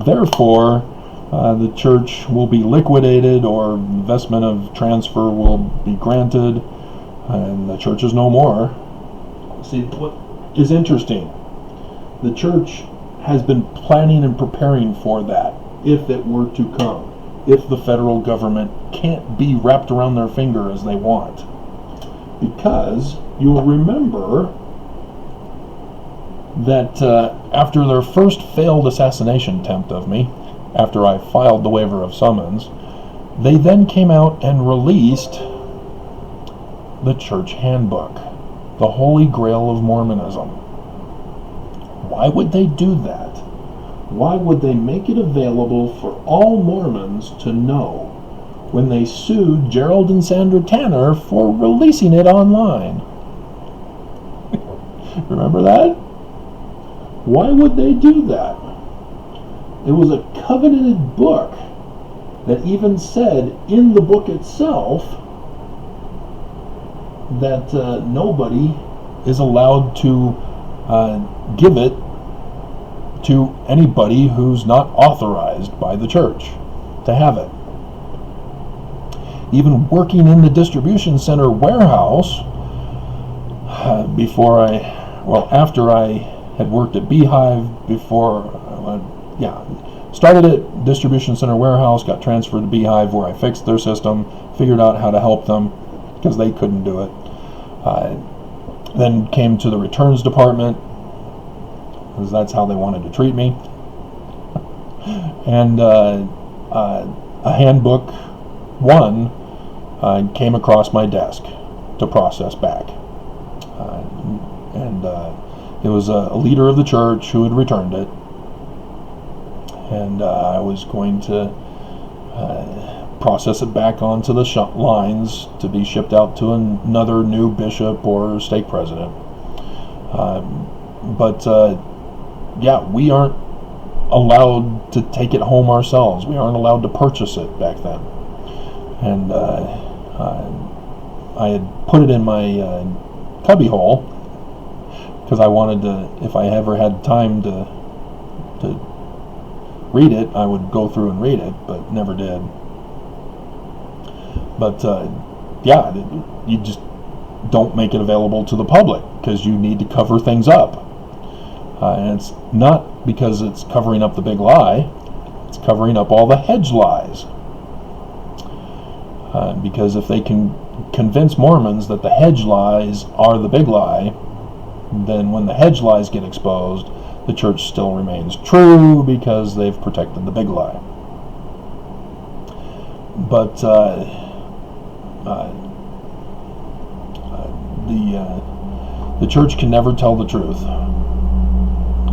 Therefore, the church will be liquidated, or investment of transfer will be granted, and the church is no more. See, what is interesting, the church has been planning and preparing for that, if it were to come, if the federal government can't be wrapped around their finger as they want. Because you'll remember that after their first failed assassination attempt of me, after I filed the waiver of summons, they then came out and released the church handbook, the Holy Grail of Mormonism. Why would they do that? Why would they make it available for all Mormons to know when they sued Gerald and Sandra Tanner for releasing it online? Remember that? Why would they do that? It was a covenanted book that even said in the book itself that nobody is allowed to give it to anybody who's not authorized by the church to have it. Even working in the distribution center warehouse, after I had worked at Beehive, started at distribution center warehouse, got transferred to Beehive, where I fixed their system, figured out how to help them because they couldn't do it. Then came to the returns department, because that's how they wanted to treat me. And a handbook came across my desk to process back. It was a leader of the church who had returned it. And I was going to process it back onto the lines to be shipped out to another new bishop or stake president. Yeah, we aren't allowed to take it home ourselves. We aren't allowed to purchase it back then. And I had put it in my cubbyhole because I wanted to, if I ever had time to read it, I would go through and read it, but never did. But yeah, you just don't make it available to the public because you need to cover things up. And it's not because it's covering up the big lie, it's covering up all the hedge lies. Because if they can convince Mormons that the hedge lies are the big lie, then when the hedge lies get exposed, the church still remains true because they've protected the big lie. But the church can never tell the truth.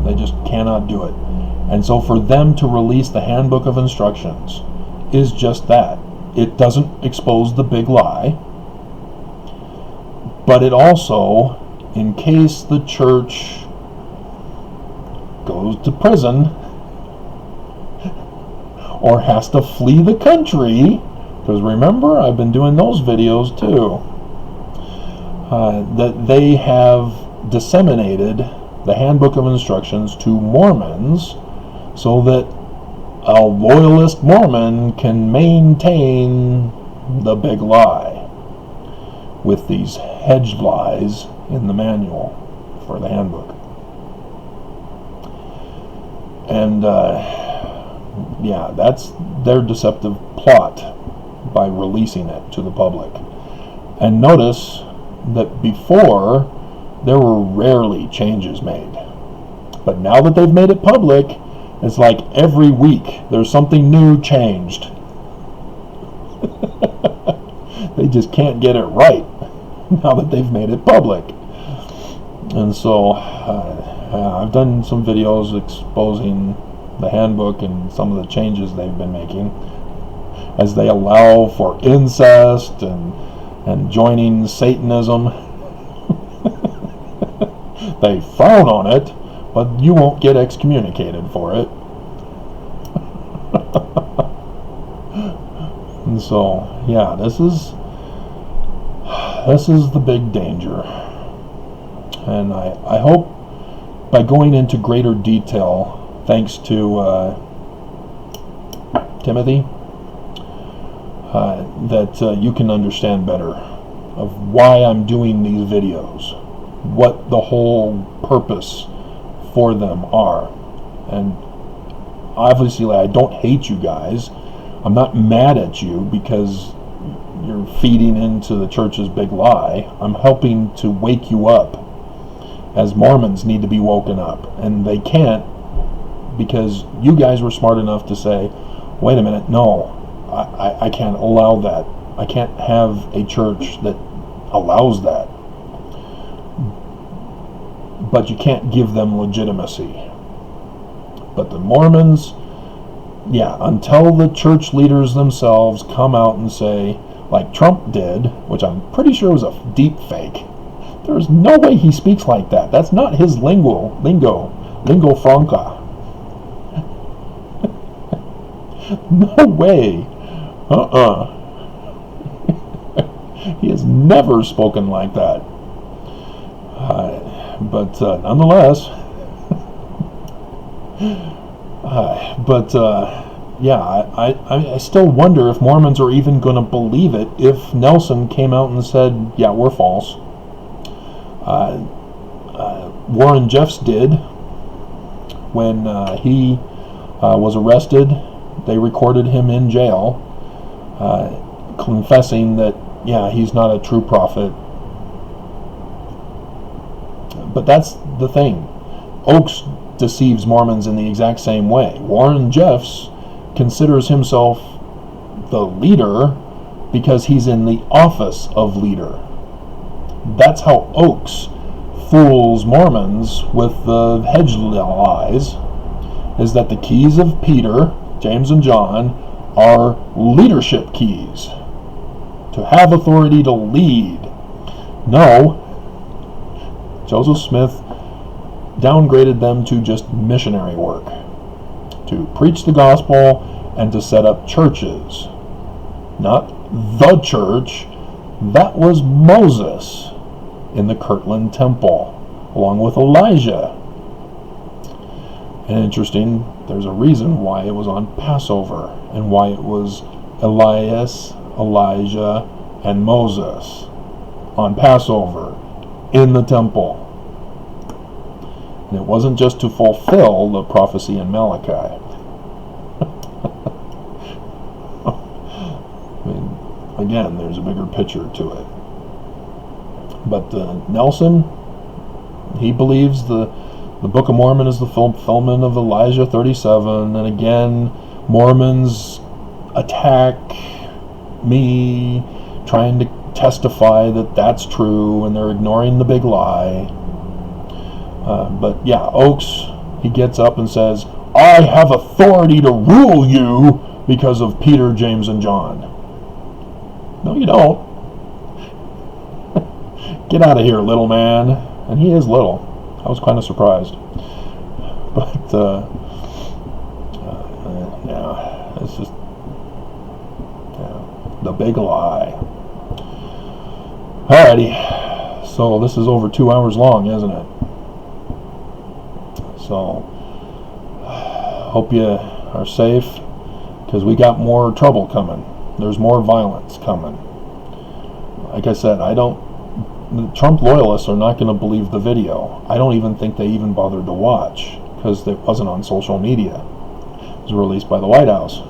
They just cannot do it. And so for them to release the handbook of instructions is just that. It doesn't expose the big lie, but it also, in case the church goes to prison or has to flee the country, because remember, I've been doing those videos too, that they have disseminated the handbook of instructions to Mormons so that a loyalist Mormon can maintain the big lie with these hedged lies in the manual for the handbook. And yeah, that's their deceptive plot by releasing it to the public. And notice that before there were rarely changes made, but now that they've made it public, it's like every week there's something new changed. They just can't get it right now that they've made it public. And so I've done some videos exposing the handbook and some of the changes they've been making as they allow for incest and joining Satanism. They frown on it, but you won't get excommunicated for it. And so, yeah, this is the big danger. And I hope by going into greater detail, thanks to Timothy, that you can understand better of why I'm doing these videos, what the whole purpose for them are. And obviously I don't hate you guys. I'm not mad at you because you're feeding into the church's big lie. I'm helping to wake you up, as Mormons need to be woken up, and they can't because you guys were smart enough to say, wait a minute, no, I can't allow that. I can't have a church that allows that. But you can't give them legitimacy. But the Mormons, yeah, until the church leaders themselves come out and say, like Trump did, which I'm pretty sure was a deep fake. There's no way he speaks like that. That's not his lingua franca. No way. He has never spoken like that. But nonetheless, yeah, I still wonder if Mormons are even going to believe it if Nelson came out and said, yeah, we're false. Warren Jeffs did when he was arrested. They recorded him in jail confessing that, yeah, he's not a true prophet. But that's the thing. Oaks deceives Mormons in the exact same way. Warren Jeffs considers himself the leader because he's in the office of leader. That's how Oaks fools Mormons with the hedge lies, is that the keys of Peter, James and John are leadership keys. To have authority to lead. No, Joseph Smith downgraded them to just missionary work, to preach the gospel and to set up churches. Not the church, that was Moses in the Kirtland Temple, along with Elijah. And interesting, there's a reason why it was on Passover and why it was Elias, Elijah, and Moses on Passover in the temple. And it wasn't just to fulfill the prophecy in Malachi. I mean, again, there's a bigger picture to it. But Nelson, he believes the Book of Mormon is the fulfillment of Elijah 37, and again, Mormons attack me, trying to testify that that's true, and they're ignoring the big lie. But yeah, Oakes, he gets up and says, I have authority to rule you because of Peter, James, and John. No, you don't. Get out of here, little man. And he is little. I was kind of surprised. But, yeah, it's just the big lie. Alrighty. So this is over 2 hours long, isn't it? So, hope you are safe, because we got more trouble coming. There's more violence coming. Like I said, the Trump loyalists are not going to believe the video. I don't even think they even bothered to watch, because it wasn't on social media. It was released by the White House.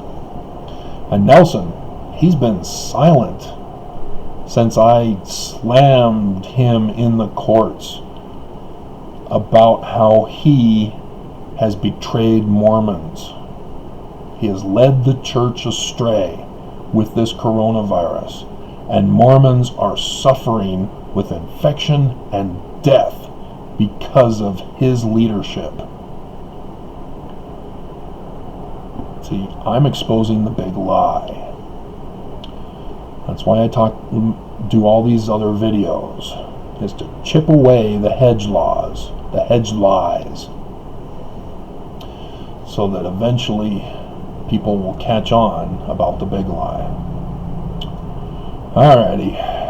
And Nelson, he's been silent since I slammed him in the courts about how he has betrayed Mormons. He has led the church astray with this coronavirus, and Mormons are suffering with infection and death because of his leadership. See, I'm exposing the big lie. That's why I do all these other videos, is to chip away the hedge laws, the hedge lies, so that eventually people will catch on about the big lie. Alrighty.